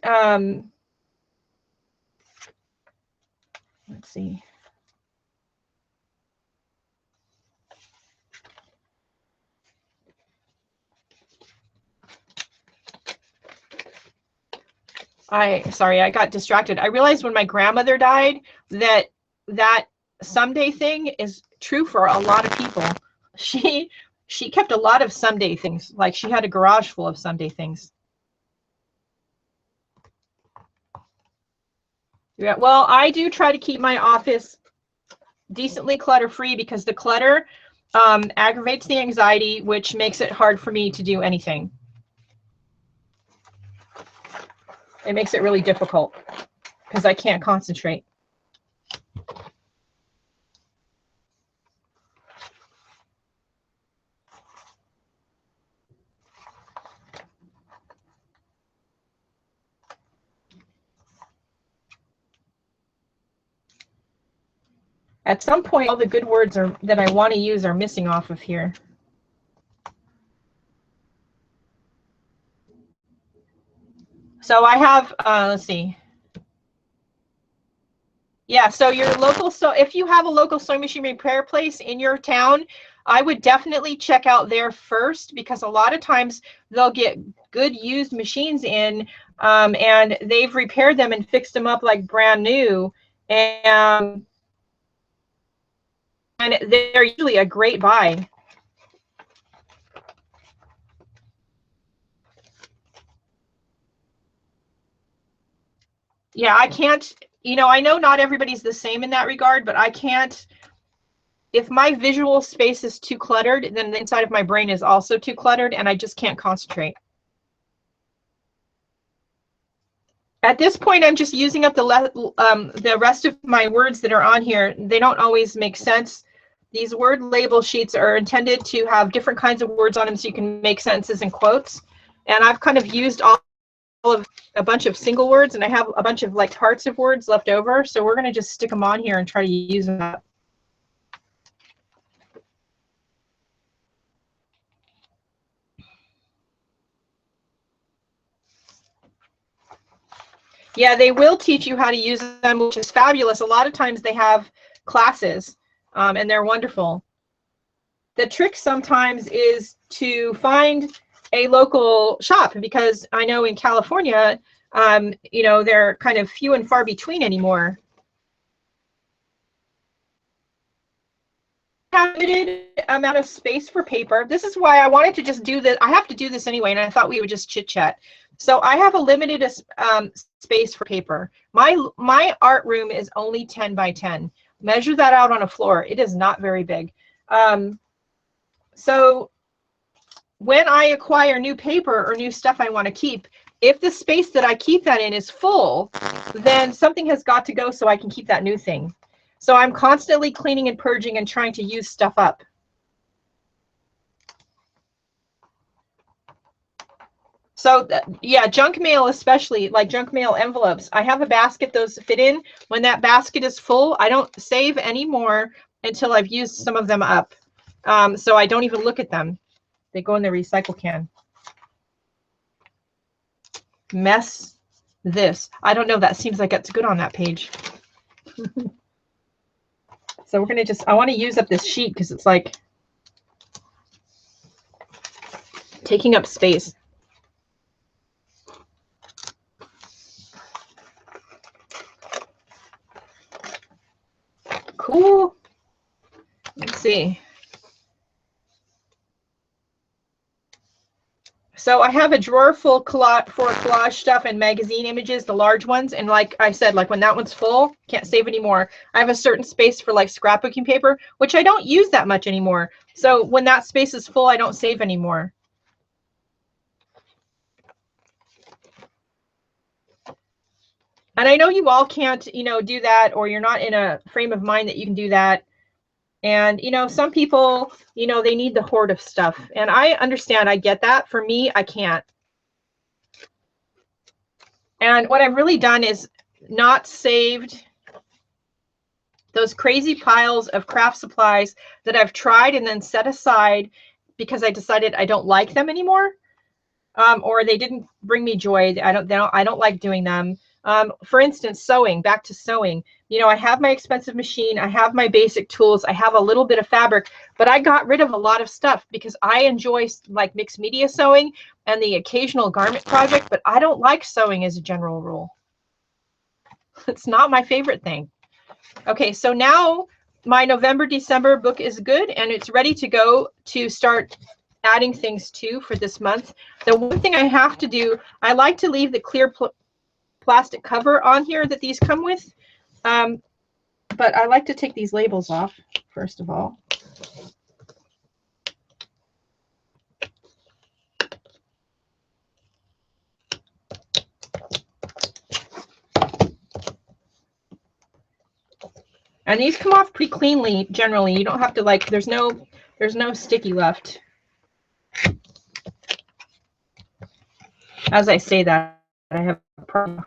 let's see. Sorry, I got distracted. I realized when my grandmother died that that someday thing is true for a lot of people. She kept a lot of someday things. Like, she had a garage full of someday things. Yeah, well, I do try to keep my office decently clutter-free, because the clutter aggravates the anxiety, which makes it hard for me to do anything. It makes it really difficult because I can't concentrate. At some point, all the good words that I want to use are missing off of here. So I have, let's see. Yeah, so your local, so if you have a local sewing machine repair place in your town, I would definitely check out there first, because a lot of times they'll get good used machines in, and they've repaired them and fixed them up like brand new, and they're usually a great buy. Yeah, I can't, you know, I know not everybody's the same in that regard, but I can't, if my visual space is too cluttered, then the inside of my brain is also too cluttered, and I just can't concentrate. At this point, I'm just using up the rest of my words that are on here. They don't always make sense. These word label sheets are intended to have different kinds of words on them so you can make sentences and quotes. And I've kind of used all of a bunch of single words, and I have a bunch of like hearts of words left over. So we're going to just stick them on here and try to use them up. Yeah, they will teach you how to use them, which is fabulous. A lot of times they have classes, and they're wonderful. The trick sometimes is to find a local shop, because I know in California, you know, they're kind of few and far between anymore. Have a limited amount of space for paper. This is why I wanted to just do this. I have to do this anyway, and I thought we would just chit chat. So I have a limited space for paper. My art room is only 10 by 10. Measure that out on a floor. It is not very big. So when I acquire new paper or new stuff I want to keep, If the space that I keep that in is full, then something has got to go so I can keep that new thing. So I'm constantly cleaning and purging and trying to use stuff up. So yeah, junk mail, especially like junk mail envelopes. I have a basket those fit in. When that basket is full, I don't save any more until I've used some of them up. So I don't even look at them. They go in the recycle can. Mess this. I don't know. That seems like it's good on that page. So we're going to I want to use up this sheet because it's like taking up space. Cool. Let's see. So I have a drawer full for collage stuff and magazine images, the large ones. And like I said, like when that one's full, can't save anymore. I have a certain space for like scrapbooking paper, which I don't use that much anymore. So when that space is full, I don't save anymore. And I know you all can't, you know, do that, or you're not in a frame of mind that you can do that. And, you know, some people, you know, they need the hoard of stuff. And I understand, I get that. For me, I can't. And what I've really done is not saved those crazy piles of craft supplies that I've tried and then set aside because I decided I don't like them anymore. Or they didn't bring me joy. I don't like doing them. For instance, sewing, back to sewing. You know, I have my expensive machine, I have my basic tools, I have a little bit of fabric, but I got rid of a lot of stuff because I enjoy like mixed media sewing and the occasional garment project, but I don't like sewing as a general rule. It's not my favorite thing. Okay, so now my November, December book is good and it's ready to go to start adding things to for this month. The one thing I have to do, I like to leave the clear plastic cover on here that these come with. But I like to take these labels off, first of all. And these come off pretty cleanly, generally. You don't have to like, there's no sticky left. As I say that, I have a problem.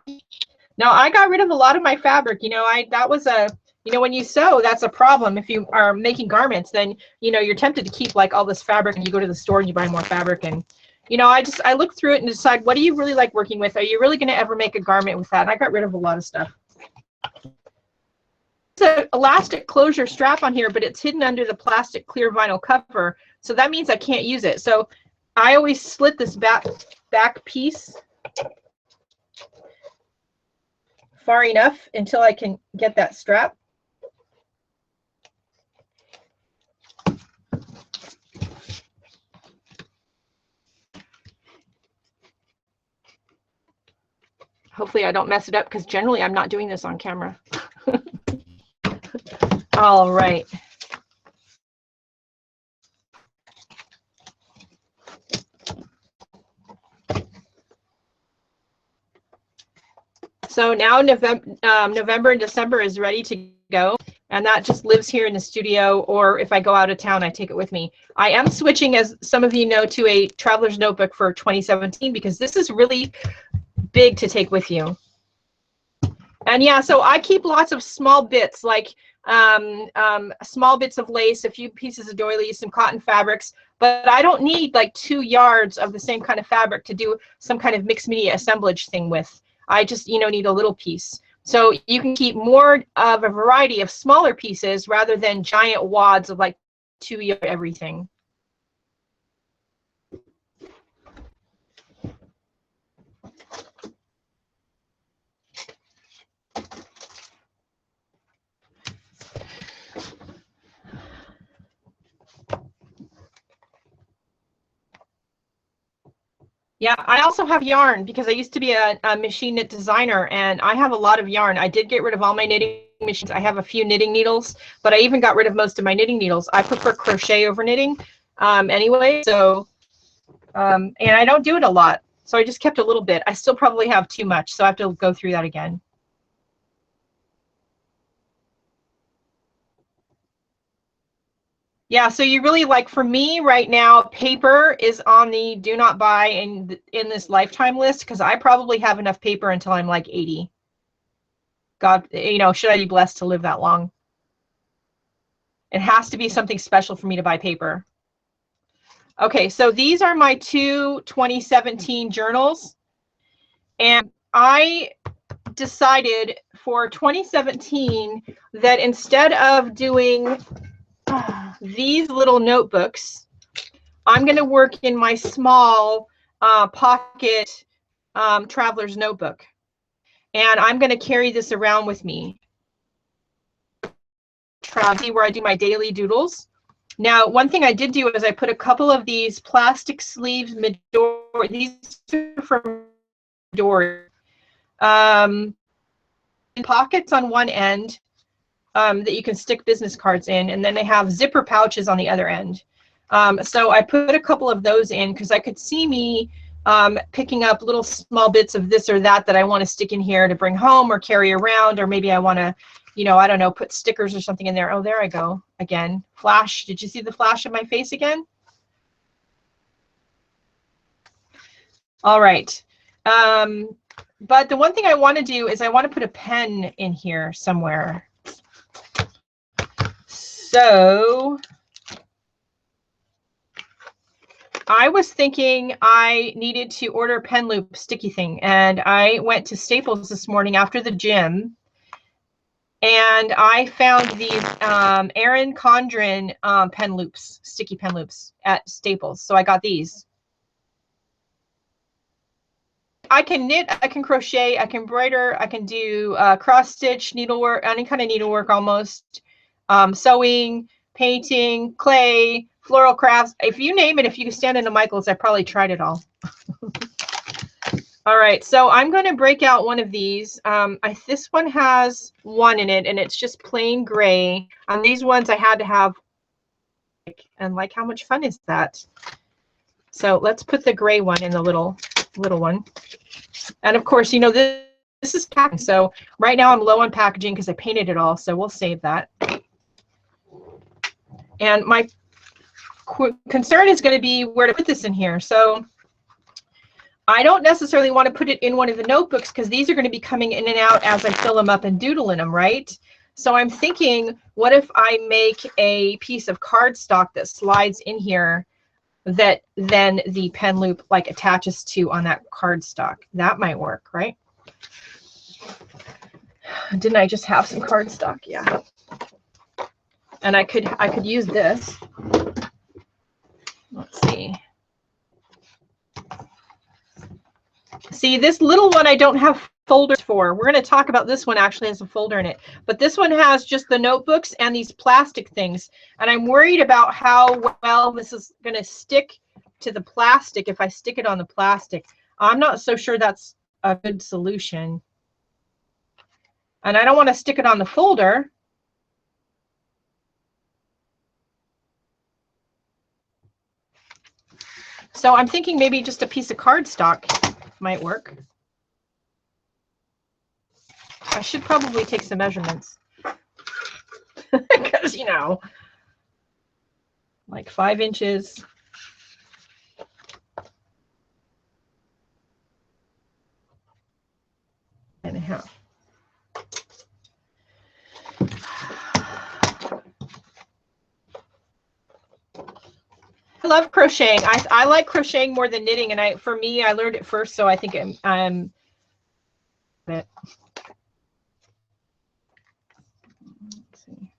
Now, I got rid of a lot of my fabric. You know, that was a, you know, when you sew, that's a problem. If you are making garments, then, you know, you're tempted to keep like all this fabric and you go to the store and you buy more fabric. And, you know, I look through it and decide, what do you really like working with? Are you really going to ever make a garment with that? And I got rid of a lot of stuff. It's an elastic closure strap on here, but it's hidden under the plastic clear vinyl cover. So that means I can't use it. So I always slit this back piece far enough until I can get that strap. Hopefully I don't mess it up because generally I'm not doing this on camera. All right. So now November and December is ready to go. And that just lives here in the studio, or if I go out of town, I take it with me. I am switching, as some of you know, to a traveler's notebook for 2017 because this is really big to take with you. And yeah, so I keep lots of small bits, like small bits of lace, a few pieces of doilies, some cotton fabrics, but I don't need like 2 yards of the same kind of fabric to do some kind of mixed media assemblage thing with. I just, you know, need a little piece. So you can keep more of a variety of smaller pieces rather than giant wads of like 2 yards everything. Yeah, I also have yarn because I used to be a machine knit designer and I have a lot of yarn. I did get rid of all my knitting machines. I have a few knitting needles, but I even got rid of most of my knitting needles. I prefer crochet over knitting anyway. So, and I don't do it a lot. So I just kept a little bit. I still probably have too much, so I have to go through that again. Yeah, so you really like, for me right now, paper is on the do not buy in this lifetime list, because I probably have enough paper until I'm like 80. God, you know, should I be blessed to live that long? It has to be something special for me to buy paper. Okay, so these are my two 2017 journals. And I decided for 2017 that instead of doing these little notebooks, I'm going to work in my small pocket traveler's notebook. And I'm going to carry this around with me. Where I do my daily doodles. Now, one thing I did do is I put a couple of these plastic sleeves Midori. These are from Midori. Pockets on one end that you can stick business cards in, and then they have zipper pouches on the other end. So I put a couple of those in because I could see me picking up little small bits of this or that I want to stick in here to bring home or carry around, or maybe I want to, you know, I don't know, put stickers or something in there. Oh, there I go again. Flash. Did you see the flash of my face again? All right. But the one thing I want to do is I want to put a pen in here somewhere. So I was thinking I needed to order a pen loop sticky thing, and I went to Staples this morning after the gym, and I found these Erin Condren pen loops, sticky pen loops at Staples. So I got these. I can knit, I can crochet, I can embroider, I can do cross stitch, needlework, any kind of needlework almost, sewing, painting, clay, floral crafts. If you name it, if you can stand into Michael's, I probably tried it all. All right, so I'm going to break out one of these. This one has one in it, and it's just plain gray. On these ones, I had to have, and like, how much fun is that? So let's put the gray one in the little one. And of course, you know, this is packing. So right now I'm low on packaging because I painted it all. So we'll save that. And my concern is going to be where to put this in here. So I don't necessarily want to put it in one of the notebooks because these are going to be coming in and out as I fill them up and doodle in them, right? So I'm thinking, what if I make a piece of cardstock that slides in here that then the pen loop like attaches to on that cardstock? That might work, right? Didn't I just have some cardstock? Yeah. And I could use this. Let's see. See, this little one I don't have folders for. We're going to talk about this one actually has a folder in it. But this one has just the notebooks and these plastic things. And I'm worried about how well this is going to stick to the plastic if I stick it on the plastic. I'm not so sure that's a good solution. And I don't want to stick it on the folder. So I'm thinking maybe just a piece of cardstock might work. I should probably take some measurements because, you know, like 5 inches. And a half. I love crocheting. I like crocheting more than knitting, and for me I learned it first, so I think I'm let's see.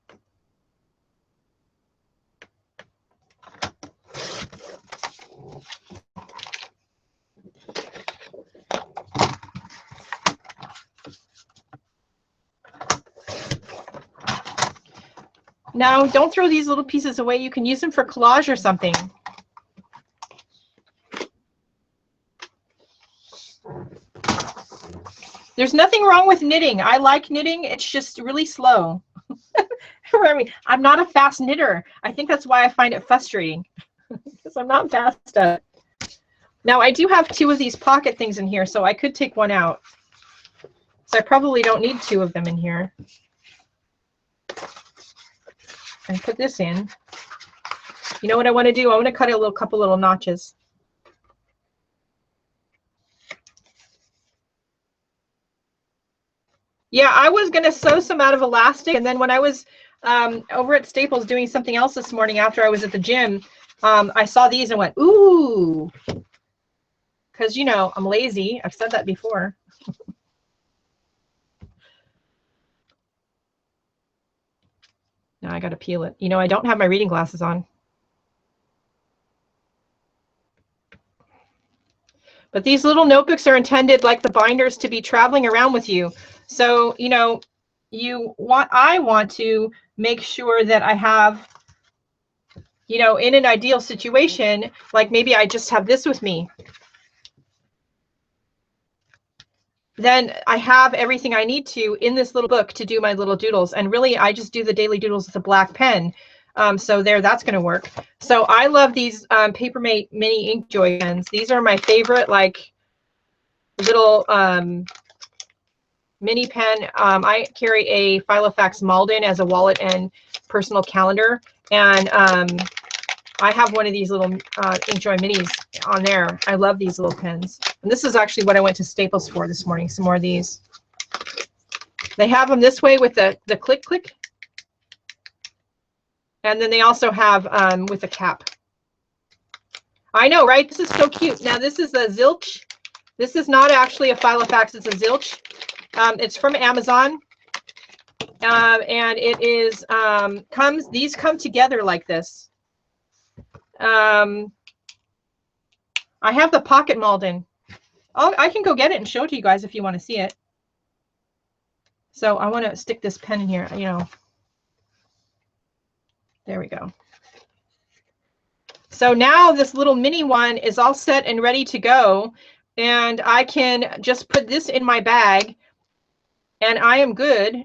Now, don't throw these little pieces away. You can use them for collage or something. There's nothing wrong with knitting. I like knitting. It's just really slow. I mean, I'm not a fast knitter. I think that's why I find it frustrating because I'm not fast at it. Now I do have 2 of these pocket things in here, so I could take one out. So I probably don't need 2 of them in here. And put this in. You know what I want to do? I want to cut a couple little notches. Yeah, I was going to sew some out of elastic, and then when I was over at Staples doing something else this morning after I was at the gym, I saw these and went, ooh, because, you know, I'm lazy. I've said that before. Now I got to peel it. You know, I don't have my reading glasses on. But these little notebooks are intended, like the binders, to be traveling around with you. So, you know, I want to make sure that I have, you know, in an ideal situation, like maybe I just have this with me. Then I have everything I need to in this little book to do my little doodles. And really, I just do the daily doodles with a black pen. So that's going to work. So I love these Papermate mini ink joy pens. These are my favorite, like, little mini pen. I carry a Filofax Malden as a wallet and personal calendar. And I have one of these little Inkjoy minis on there. I love these little pens. And this is actually what I went to Staples for this morning, some more of these. They have them this way with the click click. And then they also have with a cap. I know, right? This is so cute. Now this is a Zilch. This is not actually a Filofax, it's a Zilch. It's from Amazon. And it is, these come together like this. I have the pocket Malden. I can go get it and show it to you guys if you want to see it. So I want to stick this pen in here, you know. There we go. So now this little mini one is all set and ready to go. And I can just put this in my bag and I am good.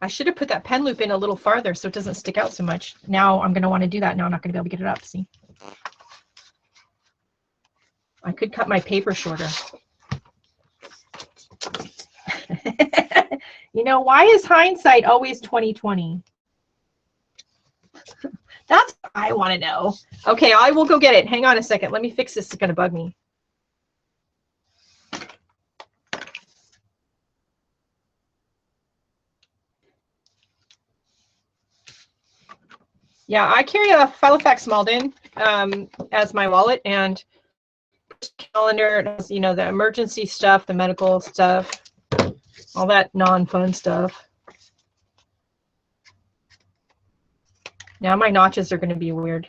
I should have put that pen loop in a little farther so it doesn't stick out so much. Now I'm going to want to do that. Now I'm not going to be able to get it up. See? I could cut my paper shorter. You know, why is hindsight always 20/20? That's what I want to know. Okay, I will go get it. Hang on a second. Let me fix this. It's going to bug me. Yeah, I carry a Filofax Malden as my wallet, and calendar, you know, the emergency stuff, the medical stuff, all that non-fun stuff. Now my notches are going to be weird.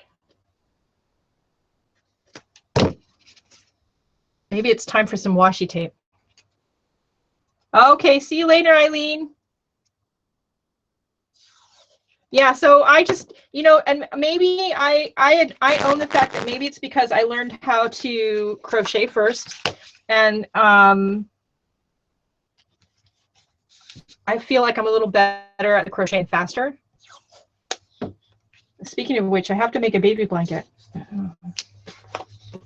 Maybe it's time for some washi tape. Okay, see you later, Eileen. Yeah, so I just, you know, and maybe I own the fact that maybe it's because I learned how to crochet first, and I feel like I'm a little better at crocheting faster. Speaking of which, I have to make a baby blanket.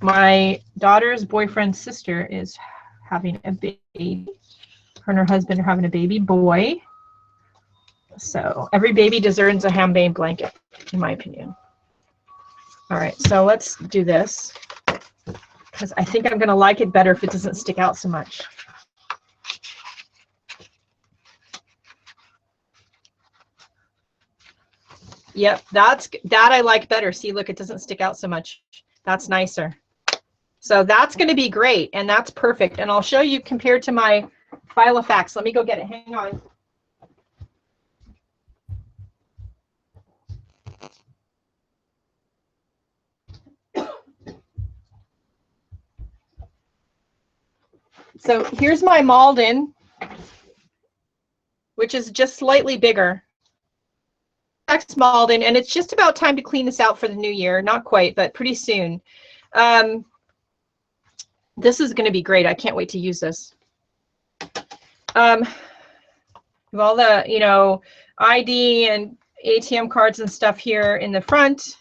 My daughter's boyfriend's sister is having a baby. Her and her husband are having a baby boy. So every baby deserves a handmade blanket, in my opinion. All right, so let's do this because I think I'm going to like it better if it doesn't stick out so much. Yep, that I like better. See, look, it doesn't stick out so much. That's nicer. So that's going to be great, and that's perfect. And I'll show you compared to my Filofax. Let me go get it. Hang on. So here's my Malden, which is just slightly bigger. Malden, and it's just about time to clean this out for the new year. Not quite, but pretty soon. This is going to be great. I can't wait to use this. With all the, you know, ID and ATM cards and stuff here in the front.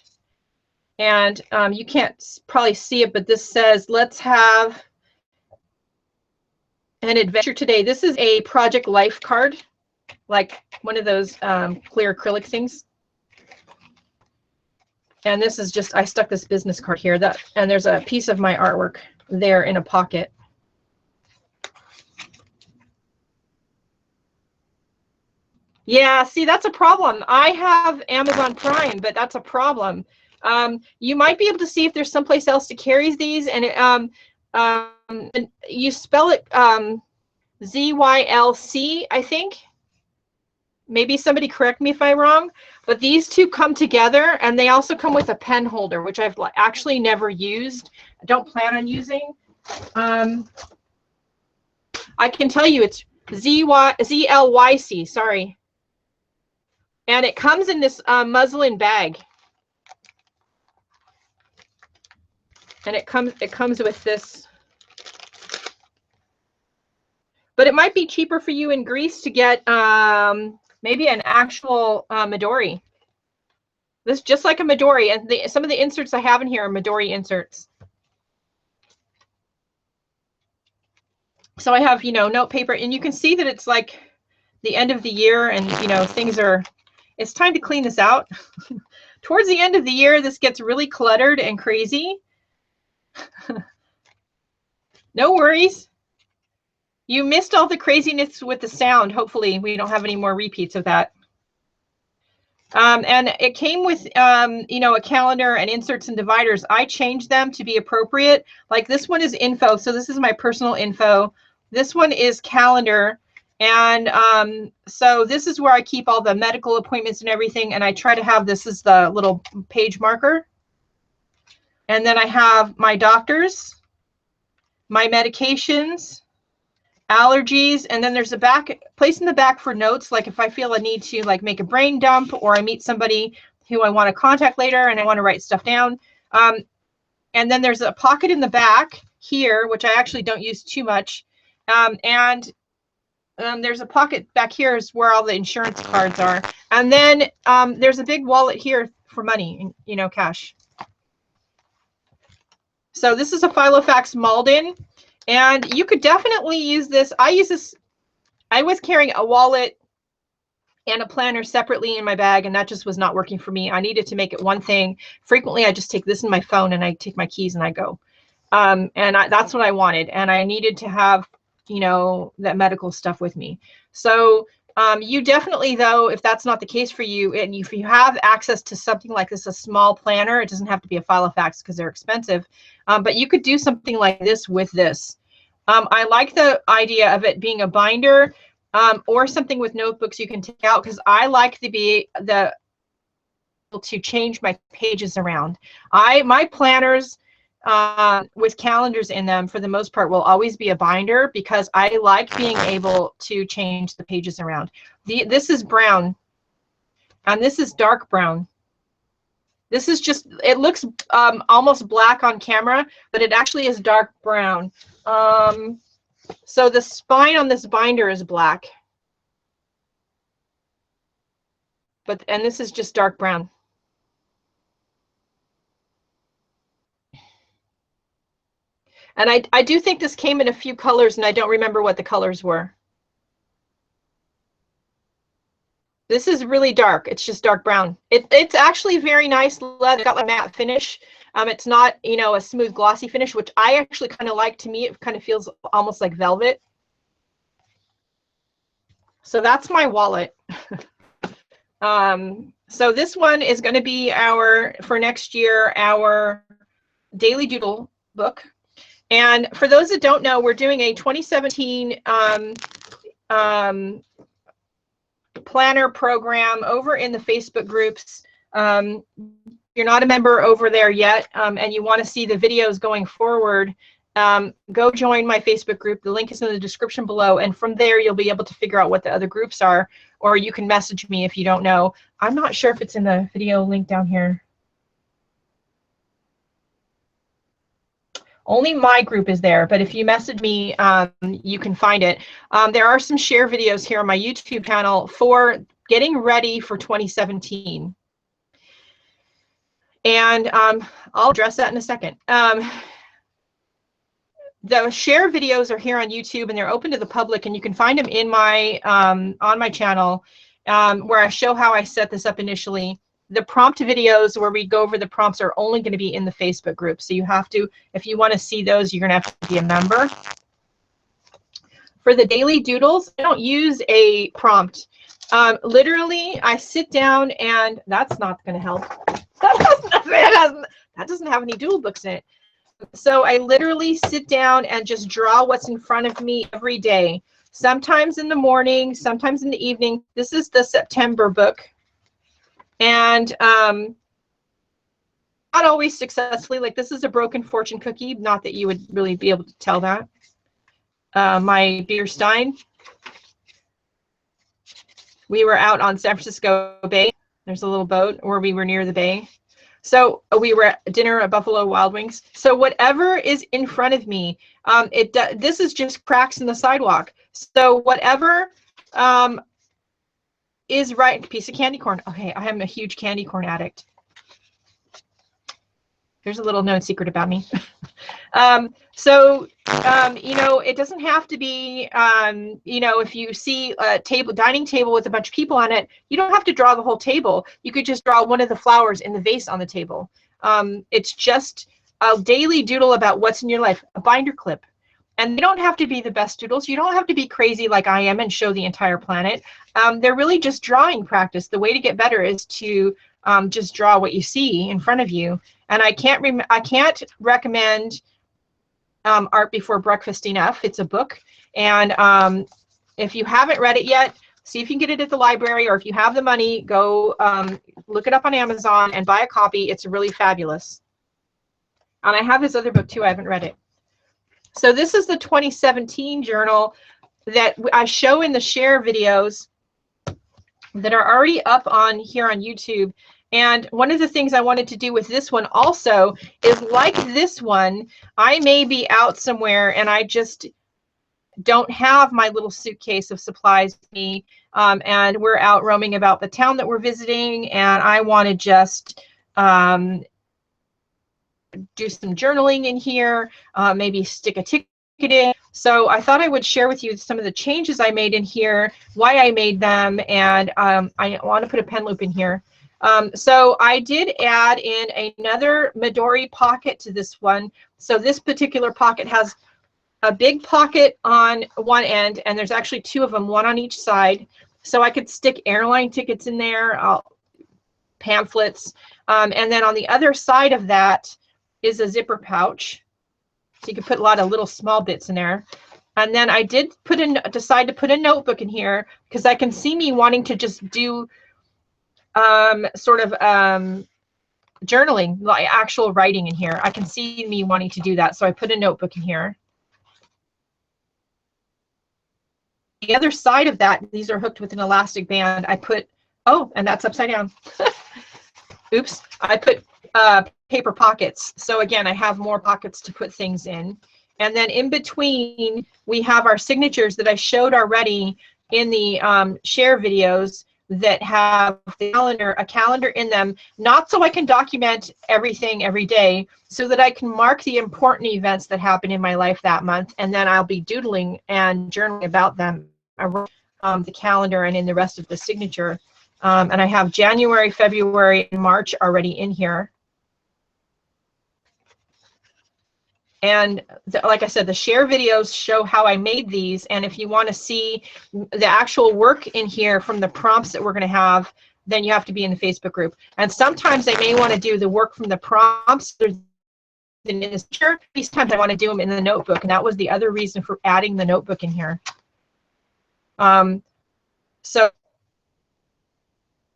And you can't probably see it, but this says, let's have an adventure today. This is a Project Life card, like one of those clear acrylic things. And this is just, I stuck this business card here, and there's a piece of my artwork there in a pocket. Yeah, see, that's a problem. I have Amazon Prime, but that's a problem. You might be able to see if there's someplace else to carry these, and you spell it ZYLC, I think. Maybe somebody correct me if I'm wrong, but these two come together, and they also come with a pen holder, which I've actually never used. I don't plan on using. I can tell you it's ZLYC, sorry. And it comes in this muslin bag. And it comes with this. But it might be cheaper for you in Greece to get maybe an actual Midori. This is just like a Midori, and some of the inserts I have in here are Midori inserts. So I have, you know, note paper, and you can see that it's like the end of the year, and you know, things are, it's time to clean this out. Towards the end of the year, this gets really cluttered and crazy. No worries. You missed all the craziness with the sound. Hopefully we don't have any more repeats of that. And it came with, you know, a calendar and inserts and dividers. I changed them to be appropriate. Like this one is info. So this is my personal info. This one is calendar. And so this is where I keep all the medical appointments and everything. And I try to have this as the little page marker. And then I have my doctors, my medications, allergies, and then there's a place in the back for notes, like if I feel a need to like make a brain dump, or I meet somebody who I want to contact later and I want to write stuff down. And then there's a pocket in the back here, which I actually don't use too much. And there's a pocket back here is where all the insurance cards are. And then there's a big wallet here for money, you know, cash. So this is a Filofax Malden, and you could definitely use this. I use this. I was carrying a wallet and a planner separately in my bag, and that just was not working for me. I needed to make it one thing. Frequently, I just take this in my phone and I take my keys and I go. That's what I wanted, and I needed to have, you know, that medical stuff with me. So you definitely, though, if that's not the case for you, and if you have access to something like this, a small planner, it doesn't have to be a Filofax because they're expensive, but you could do something like this with this. I like the idea of it being a binder or something with notebooks you can take out, because I like to be to change my pages around. My planners with calendars in them, for the most part, will always be a binder, because I like being able to change the pages around. This is brown, and this is dark brown. This is just, it looks almost black on camera, but it actually is dark brown. So the spine on this binder is black, and this is just dark brown. And I do think this came in a few colors, and I don't remember what the colors were. This is really dark. It's just dark brown. It's actually very nice leather. It's got a matte finish. It's not, you know, a smooth glossy finish, which I actually kind of like. To me, it kind of feels almost like velvet. So that's my wallet. So this one is going to be for next year, our daily doodle book. And for those that don't know, we're doing a 2017 planner program over in the Facebook groups. If you're not a member over there yet, and you want to see the videos going forward, go join my Facebook group. The link is in the description below, and from there you'll be able to figure out what the other groups are, or you can message me if you don't know. I'm not sure if it's in the video link down here. Only my group is there, but if you message me, you can find it. There are some share videos here on my YouTube channel for getting ready for 2017. And I'll address that in a second. The share videos are here on YouTube, and they're open to the public, and you can find them in my on my channel, where I show how I set this up initially. The prompt videos where we go over the prompts are only going to be in the Facebook group. So you have to, if you want to see those, you're going to have to be a member. For the daily doodles, I don't use a prompt. Literally, I sit down, and that's not going to help. That doesn't have any doodle books in it. So I literally sit down and just draw what's in front of me every day. Sometimes in the morning, sometimes in the evening. This is the September book. And not always successfully. Like, this is a broken fortune cookie. Not that you would really be able to tell that. My beer stein. We were out on San Francisco Bay. There's a little boat where we were near the bay. So we were at dinner at Buffalo Wild Wings. So whatever is in front of me, this is just cracks in the sidewalk. So whatever is right. Piece of candy corn. Okay, I am a huge candy corn addict. There's a little known secret about me. You know, it doesn't have to be, you know, if you see a dining table with a bunch of people on it, you don't have to draw the whole table. You could just draw one of the flowers in the vase on the table. It's just a daily doodle about what's in your life, a binder clip. And they don't have to be the best doodles. You don't have to be crazy like I am and show the entire planet. They're really just drawing practice. The way to get better is to just draw what you see in front of you. And I can't recommend Art Before Breakfast enough. It's a book. And if you haven't read it yet, see if you can get it at the library, or if you have the money, go look it up on Amazon and buy a copy. It's really fabulous. And I have his other book too. I haven't read it. So this is the 2017 journal that I show in the share videos that are already up on here on YouTube. And one of the things I wanted to do with this one also is, like this one, I may be out somewhere and I just don't have my little suitcase of supplies with me, and we're out roaming about the town that we're visiting, and I want to just do some journaling in here, maybe stick a ticket in. So I thought I would share with you some of the changes I made in here, why I made them, and I want to put a pen loop in here. So I did add in another Midori pocket to this one. So this particular pocket has a big pocket on one end, and there's actually two of them, one on each side. So I could stick airline tickets in there, pamphlets, and then on the other side of that is a zipper pouch. So you can put a lot of little small bits in there. And then I did decide to put a notebook in here because I can see me wanting to just do sort of journaling, like actual writing in here. I can see me wanting to do that. So I put a notebook in here. The other side of that, these are hooked with an elastic band. I put, oh, and that's upside down. Oops, I put paper pockets. So again, I have more pockets to put things in. And then in between, we have our signatures that I showed already in the share videos that have a calendar in them, not so I can document everything every day, so that I can mark the important events that happen in my life that month, and then I'll be doodling and journaling about them around the calendar and in the rest of the signature. And I have January, February, and March already in here. And like I said, the share videos show how I made these. And if you want to see the actual work in here from the prompts that we're going to have, then you have to be in the Facebook group. And sometimes I may want to do the work from the prompts in this picture. These times I want to do them in the notebook. And that was the other reason for adding the notebook in here. So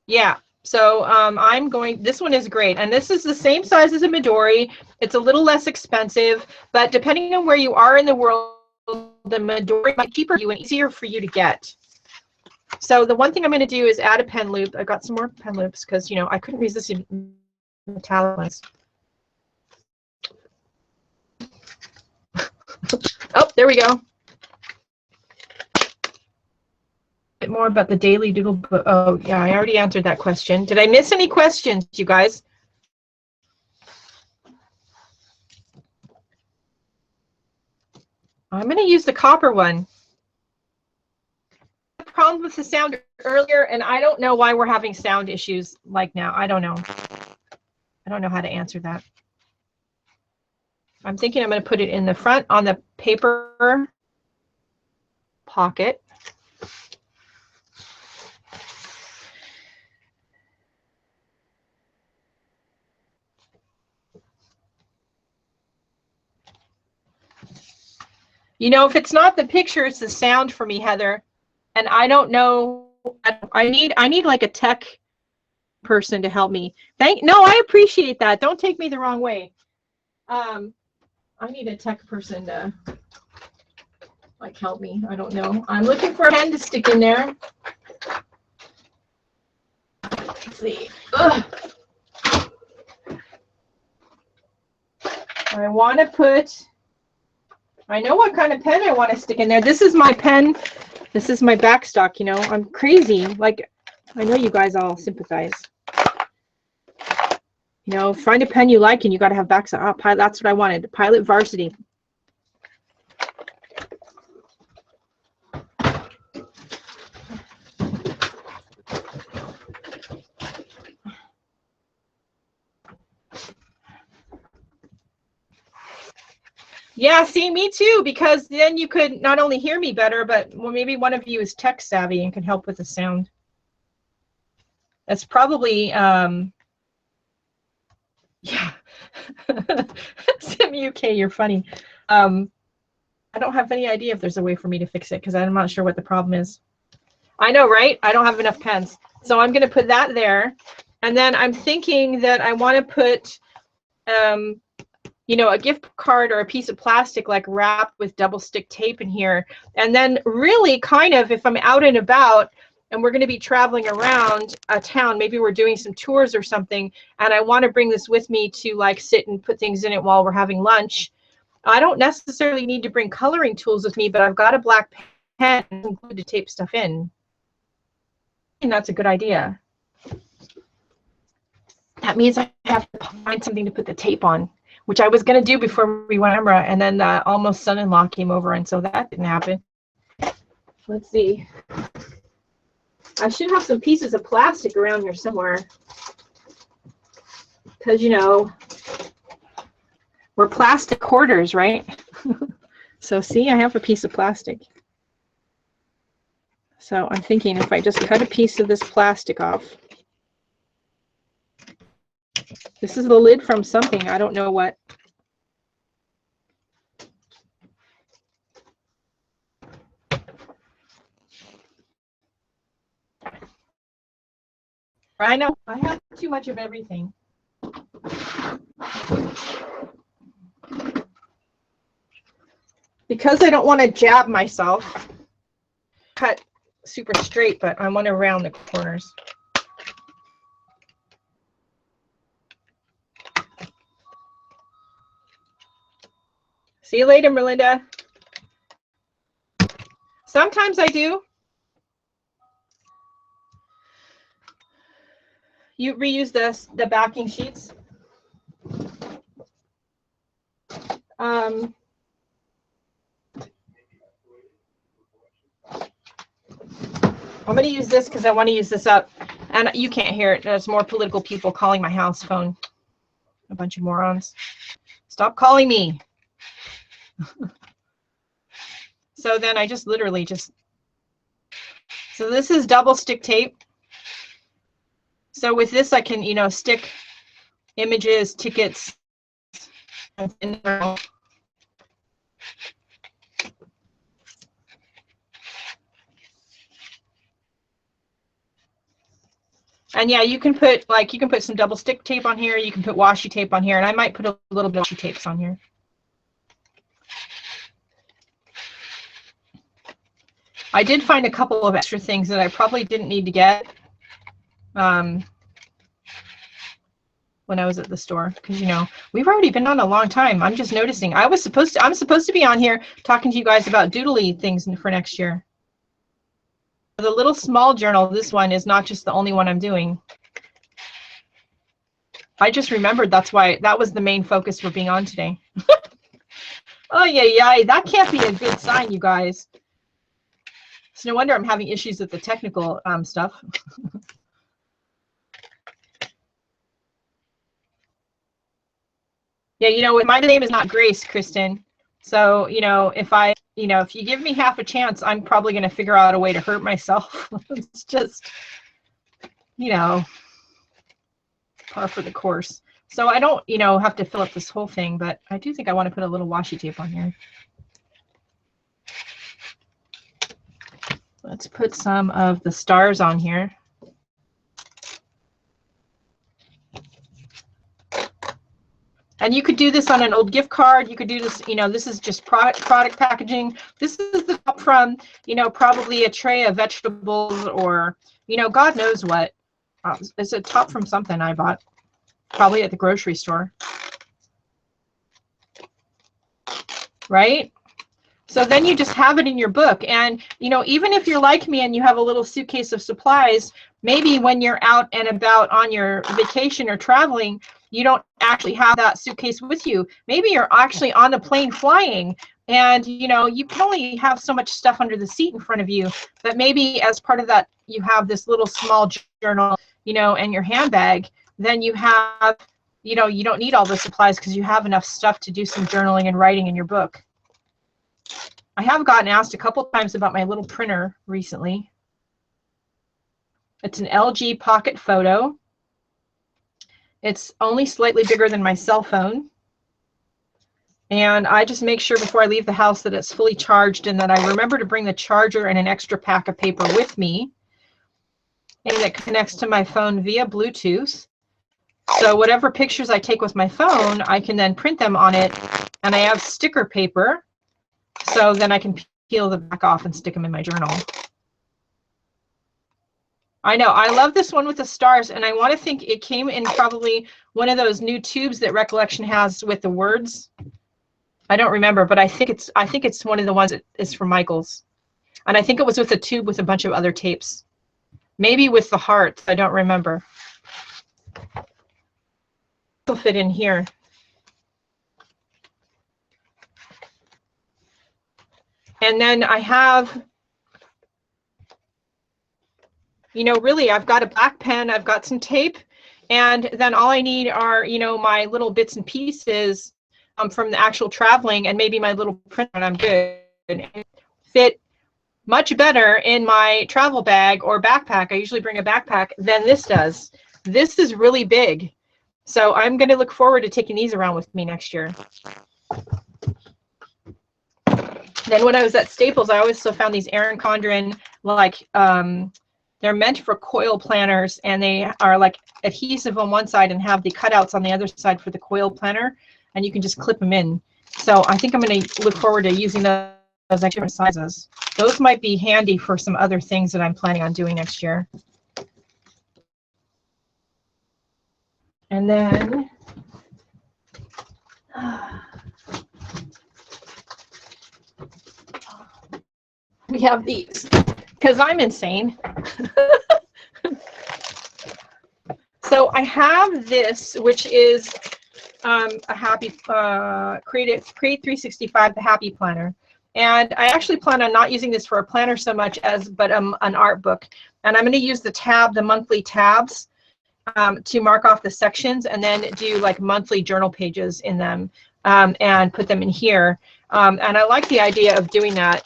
yeah. So I'm going, this one is great. And this is the same size as a Midori. It's a little less expensive, but depending on where you are in the world, the Midori might be cheaper for you and easier for you to get. So the one thing I'm going to do is add a pen loop. I've got some more pen loops because, you know, I couldn't resist metallic ones. Oh, there we go. Bit more about the daily doodle book. Oh, yeah, I already answered that question. Did I miss any questions, you guys? I'm going to use the copper one. Problem with the sound earlier, and I don't know why we're having sound issues like now. I don't know. I don't know how to answer that. I'm thinking I'm going to put it in the front on the paper pocket. You know, if it's not the picture, it's the sound for me, Heather. And I don't know. I need like a tech person to help me. No, I appreciate that. Don't take me the wrong way. I need a tech person to like help me. I don't know. I'm looking for a pen to stick in there. Let's see. Ugh. I want to put. I know what kind of pen I want to stick in there. This is my pen. This is my backstock. You know, I'm crazy. Like, I know you guys all sympathize. You know, find a pen you like and you got to have backstock. Oh, that's what I wanted. Pilot Varsity. Yeah, see, me too, because then you could not only hear me better, but well, maybe one of you is tech savvy and can help with the sound. That's probably, yeah. Sim UK, you're funny. I don't have any idea if there's a way for me to fix it because I'm not sure what the problem is. I know, right? I don't have enough pens. So I'm going to put that there. And then I'm thinking that I want to put, you know, a gift card or a piece of plastic like wrapped with double stick tape in here. And then really kind of if I'm out and about and we're going to be traveling around a town, maybe we're doing some tours or something, and I want to bring this with me to like sit and put things in it while we're having lunch. I don't necessarily need to bring coloring tools with me, but I've got a black pen to tape stuff in. And that's a good idea. That means I have to find something to put the tape on, which I was going to do before we went camera, and then almost son-in-law came over, and so that didn't happen. Let's see. I should have some pieces of plastic around here somewhere, because, you know, we're plastic hoarders, right? So see, I have a piece of plastic. So I'm thinking if I just cut a piece of this plastic off. This is the lid from something. I don't know what. I know. I have too much of everything. Because I don't want to jab myself, cut super straight, but I want to round the corners. See you later, Melinda. Sometimes I do. You reuse the backing sheets. I'm going to use this because I want to use this up. And you can't hear it. There's more political people calling my house phone. A bunch of morons. Stop calling me. So then I just literally just. So this is double stick tape. So with this I can, you know, stick images, tickets. In there. And yeah, you can put some double stick tape on here. You can put washi tape on here, and I might put a little bit of washi tapes on here. I did find a couple of extra things that I probably didn't need to get. Let's when I was at the store, because you know we've already been on a long time. I'm just noticing. I'm supposed to be on here talking to you guys about doodly things for next year. The little small journal, this one is not just the only one I'm doing. I just remembered that's why that was the main focus for being on today. Oh yeah, that can't be a good sign, you guys. It's no wonder I'm having issues with the technical stuff. Yeah, you know, my name is not Grace, Kristen. So, you know, if you give me half a chance, I'm probably going to figure out a way to hurt myself. It's just, you know, par for the course. So I don't, you know, have to fill up this whole thing, but I do think I want to put a little washi tape on here. Let's put some of the stars on here. And you could do this on an old gift card. You could do this, you know, this is just product packaging. This is the top from, you know, probably a tray of vegetables or, you know, God knows what. It's a top from something I bought, probably at the grocery store. Right? So then you just have it in your book. And, you know, even if you're like me and you have a little suitcase of supplies, maybe when you're out and about on your vacation or traveling, you don't actually have that suitcase with you. Maybe you're actually on a plane flying and, you know, you can only have so much stuff under the seat in front of you. But maybe as part of that, you have this little small journal, you know, and your handbag. Then you have, you know, you don't need all the supplies because you have enough stuff to do some journaling and writing in your book. I have gotten asked a couple times about my little printer recently. It's an LG Pocket Photo. It's only slightly bigger than my cell phone. And I just make sure before I leave the house that it's fully charged and that I remember to bring the charger and an extra pack of paper with me. And it connects to my phone via Bluetooth. So whatever pictures I take with my phone, I can then print them on it. And I have sticker paper. So then I can peel the back off and stick them in my journal. I know, I love this one with the stars, and I want to think it came in probably one of those new tubes that Recollection has with the words. I don't remember, but I think it's one of the ones that is from Michael's. And I think it was with a tube with a bunch of other tapes. Maybe with the hearts, I don't remember. It'll fit in here. And then I have, you know, really, I've got a black pen, I've got some tape, and then all I need are, you know, my little bits and pieces from the actual traveling and maybe my little printer, and I'm good. And it fit much better in my travel bag or backpack. I usually bring a backpack than this does. This is really big. So I'm going to look forward to taking these around with me next year. Then when I was at Staples, I also found these Erin Condren, like, they're meant for coil planners, and they are like adhesive on one side and have the cutouts on the other side for the coil planner, and you can just clip them in. So I think I'm going to look forward to using those different sizes. Those might be handy for some other things that I'm planning on doing next year. And then we have these, because I'm insane. So I have this, which is a happy Create 365, the Happy Planner. And I actually plan on not using this for a planner so much as, but an art book. And I'm going to use the monthly tabs to mark off the sections, and then do like monthly journal pages in them and put them in here. And I like the idea of doing that.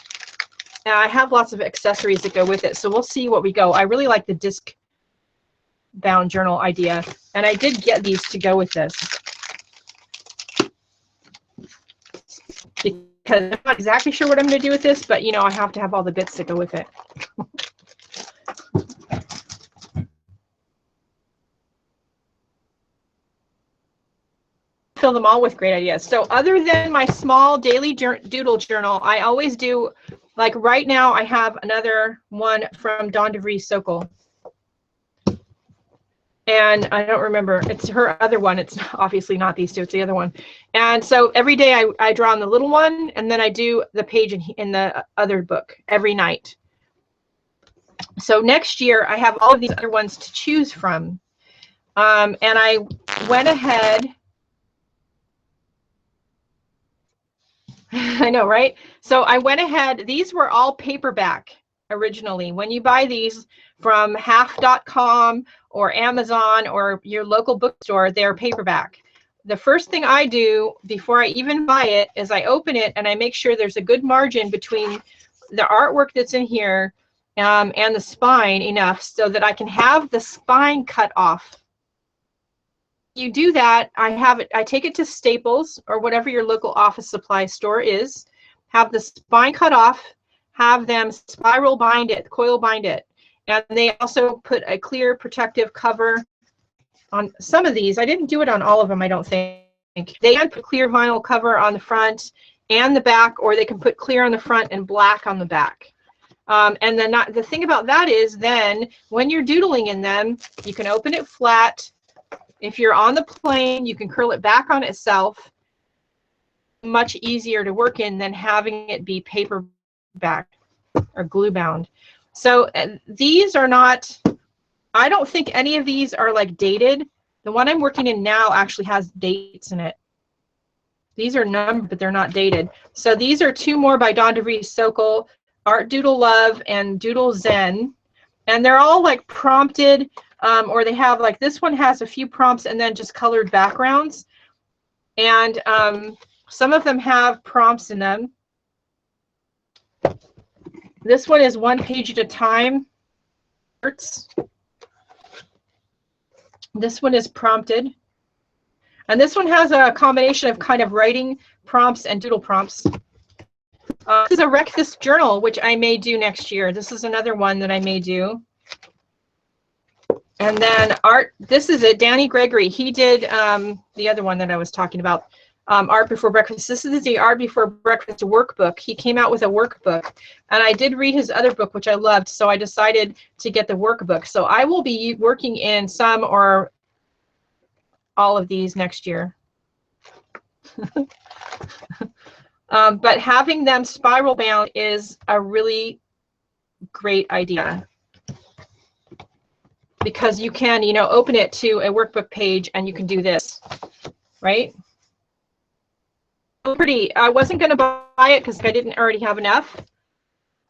And I have lots of accessories that go with it, so we'll see what we go. I really like the disc bound journal idea, and I did get these to go with this because I'm not exactly sure what I'm going to do with this, but you know, I have to have all the bits that go with it. Fill them all with great ideas. So other than my small daily doodle journal, I always do, like right now I have another one from Dawn DeVries Sokol. and I don't remember, it's her other one. It's obviously not these two, it's the other one. And so every day I draw on the little one, and then I do the page in the other book every night. So next year I have all of these other ones to choose from. And I went ahead. I know, right? So I went ahead. These were all paperback originally. When you buy these from half.com or Amazon or your local bookstore, they're paperback. The first thing I do before I even buy it is I open it and I make sure there's a good margin between the artwork that's in here and the spine enough so that I can have the spine cut off. You do that, I take it to Staples or whatever your local office supply store is, have the spine cut off, have them spiral bind it, coil bind it. And they also put a clear protective cover on some of these. I didn't do it on all of them, I don't think. They can put clear vinyl cover on the front and the back, or they can put clear on the front and black on the back. And then the thing about that is then when you're doodling in them, you can open it flat. If you're on the plane, you can curl it back on itself. Much easier to work in than having it be paperback or glue bound. So these are not, I don't think any of these are like dated. The one I'm working in now actually has dates in it. These are numbered, but they're not dated. So these are two more by Dawn DeVries Sokol, Art Doodle Love and Doodle Zen. And they're all like prompted, or they have like, this one has a few prompts and then just colored backgrounds. And some of them have prompts in them. This one is 1 page at a time. This one is prompted. And this one has a combination of kind of writing prompts and doodle prompts. This is a Wreck This Journal, which I may do next year. This is another one that I may do. And then art, this is it, Danny Gregory. He did the other one that I was talking about, Art Before Breakfast. This is the Art Before Breakfast workbook. He came out with a workbook. And I did read his other book, which I loved, so I decided to get the workbook. So I will be working in some or all of these next year. But having them spiral bound is a really great idea, because you can, you know, open it to a workbook page and you can do this, right? Pretty. I wasn't going to buy it because I didn't already have enough,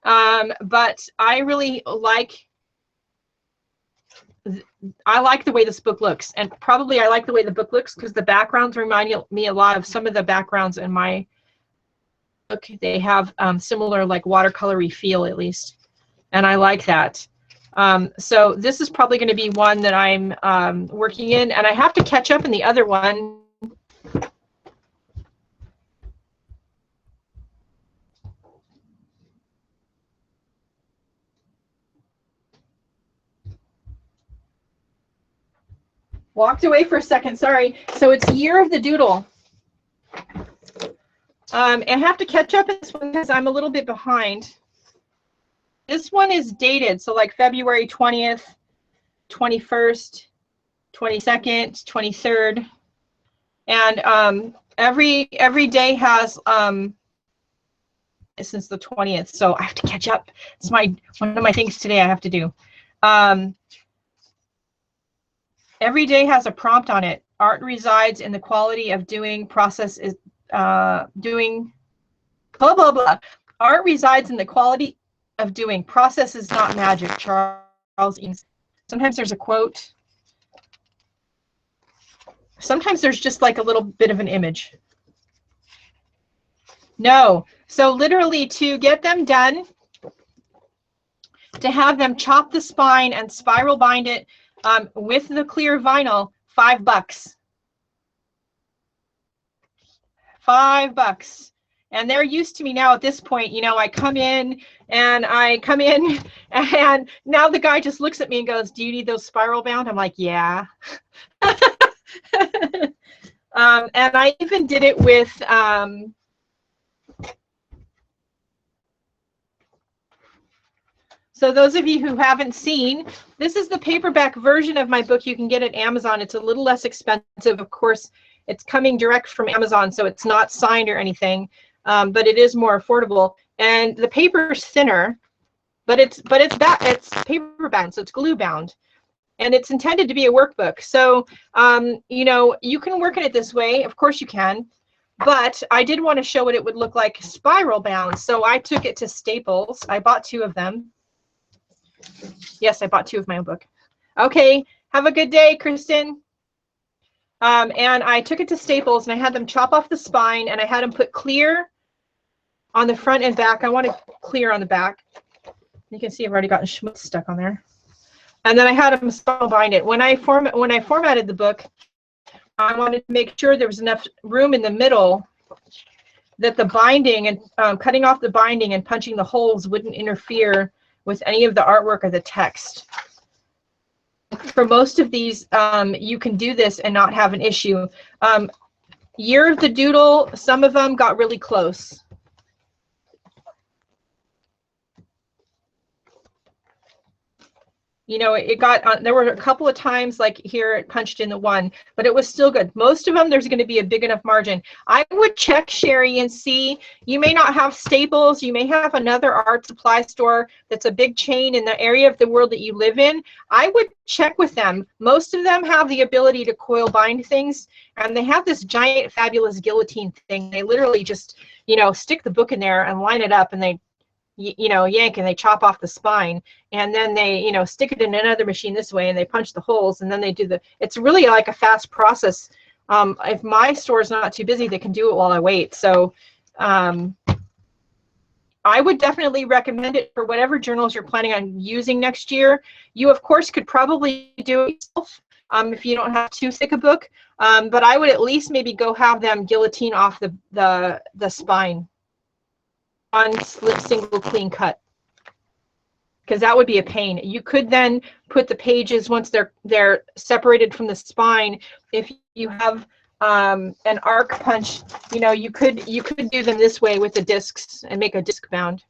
but I really like, the way this book looks, and probably I like the way the book looks because the backgrounds remind me a lot of some of the backgrounds in my book. They have similar like watercolory feel at least, and I like that. So this is probably going to be one that I'm working in, and I have to catch up in the other one. Walked away for a second, sorry. So it's Year of the Doodle. I have to catch up in this one because I'm a little bit behind. This one is dated, so like February 20th, 21st, 22nd, 23rd. And every day has since the 20th, so I have to catch up. It's one of my things today I have to do. Every day has a prompt on it. Art resides in the quality of doing, process is doing, blah, blah, blah. Art resides in the quality of doing, process is not magic, Charles Eames. Sometimes there's a quote. Sometimes there's just like a little bit of an image. No, so literally to get them done, to have them chop the spine and spiral bind it with the clear vinyl, $5. $5. And they're used to me now at this point. You know, I come in and now the guy just looks at me and goes, "Do you need those spiral bound?" I'm like, "Yeah." And I even did it with So those of you who haven't seen, this is the paperback version of my book you can get at Amazon. It's a little less expensive. Of course, it's coming direct from Amazon, so it's not signed or anything, but it is more affordable. And the paper is thinner, but it's paper bound, so it's glue bound. And it's intended to be a workbook. So, you know, you can work in it this way. Of course you can. But I did want to show what it would look like spiral bound. So I took it to Staples. I bought 2 of them. Yes, I bought 2 of my own book. Okay, have a good day, Kristen. And I took it to Staples and I had them chop off the spine and I had them put clear on the front and back. I wanted clear on the back. You can see I've already gotten schmutz stuck on there. And then I had them spiral bind it. When I formatted the book, I wanted to make sure there was enough room in the middle that the binding and cutting off the binding and punching the holes wouldn't interfere with any of the artwork or the text. For most of these, you can do this and not have an issue. Year of the Doodle, some of them got really close. You know, it got, there were a couple of times like here it punched in the 1, but it was still good. Most of them, there's going to be a big enough margin. I would check, Sherry, and see. You may not have Staples. You may have another art supply store that's a big chain in the area of the world that you live in. I would check with them. Most of them have the ability to coil bind things, and they have this giant, fabulous guillotine thing. They literally just, you know, stick the book in there and line it up, and they, you know, yank and they chop off the spine, and then they, you know, stick it in another machine this way and they punch the holes, and then they do the, it's really like a fast process. If my store is not too busy, they can do it while I wait. So I would definitely recommend it for whatever journals you're planning on using next year. You of course could probably do it yourself if you don't have too thick a book, but I would at least maybe go have them guillotine off the spine. On single clean cut, because that would be a pain. You could then put the pages once they're separated from the spine. If you have an arc punch, you know, you could do them this way with the discs and make a disc bound.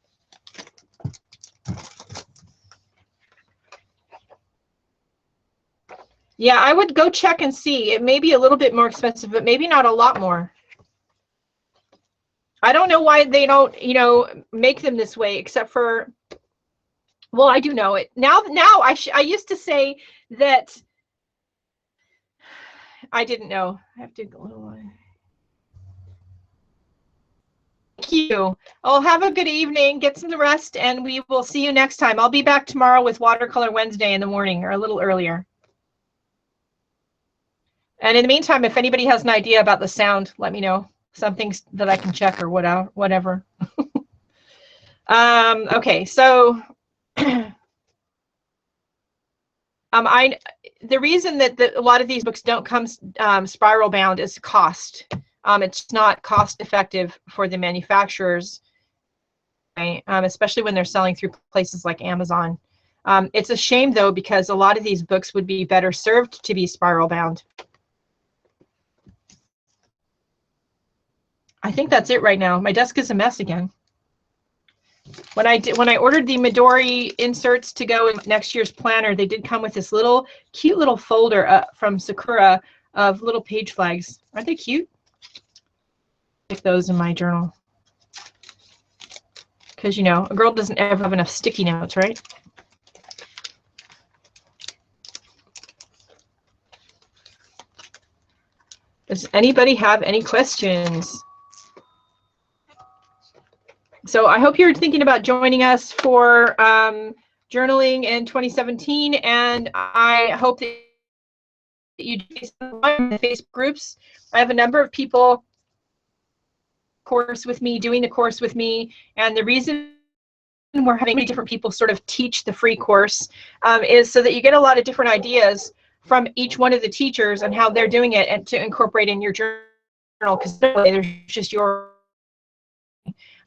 Yeah, I would go check and see. It may be a little bit more expensive, but maybe not a lot more. I don't know why they don't, you know, make them this way, except for, well, I do know it. Now I used to say that I didn't know. I have to go. Thank you. Oh, have a good evening. Get some rest, and we will see you next time. I'll be back tomorrow with Watercolor Wednesday in the morning, or a little earlier. And in the meantime, if anybody has an idea about the sound, let me know. Some things that I can check or whatever. Okay, so the reason that a lot of these books don't come spiral bound is cost. It's not cost effective for the manufacturers, right? Especially when they're selling through places like Amazon. It's a shame though, because a lot of these books would be better served to be spiral bound. I think that's it right now. My desk is a mess again. When I ordered the Midori inserts to go in next year's planner, they did come with this little cute little folder from Sakura of little page flags. Aren't they cute? Stick those in my journal. Because, you know, a girl doesn't ever have enough sticky notes, right? Does anybody have any questions? So I hope you're thinking about joining us for journaling in 2017, and I hope that you join the Facebook groups. I have a number of people doing the course with me, and the reason we're having many different people sort of teach the free course is so that you get a lot of different ideas from each one of the teachers and how they're doing it, and to incorporate in your journal, because there's just your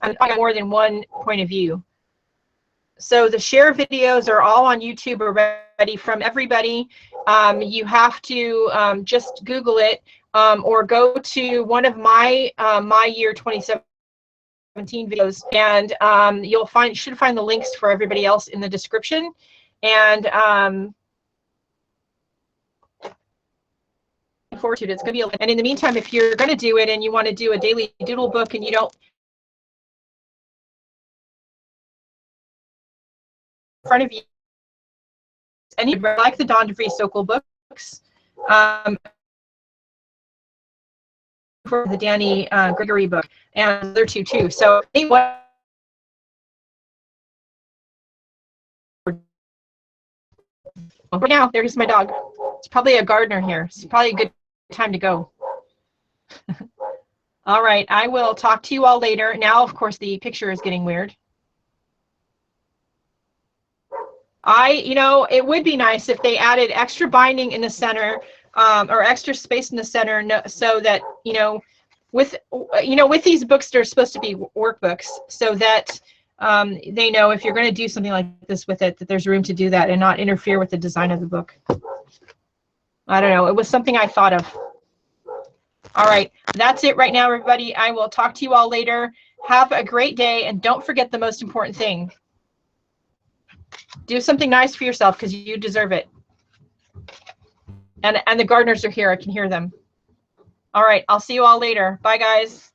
and more than one point of view. So the share videos are all on YouTube already from everybody. You have to just Google it or go to one of my My Year 2017 videos, and you'll should find the links for everybody else in the description. And forward to it. It's going to be and in the meantime, if you're going to do it and you want to do a daily doodle book and you don't in front of you any like the Don DeVries Sokol books, for the Danny Gregory book, and other two too. So anyway, right now there's my dog. It's probably a gardener here. It's probably a good time to go. All right, I will talk to you all later. Now, of course, the picture is getting weird. You know, it would be nice if they added extra binding in the center, or extra space in the center, so that, you know, with these books, they're supposed to be workbooks, so that they know if you're going to do something like this with it, that there's room to do that and not interfere with the design of the book. I don't know. It was something I thought of. All right, that's it right now, everybody. I will talk to you all later. Have a great day, and don't forget the most important thing. Do something nice for yourself, because you deserve it. And the gardeners are here. I can hear them. All right, I'll see you all later. Bye, guys.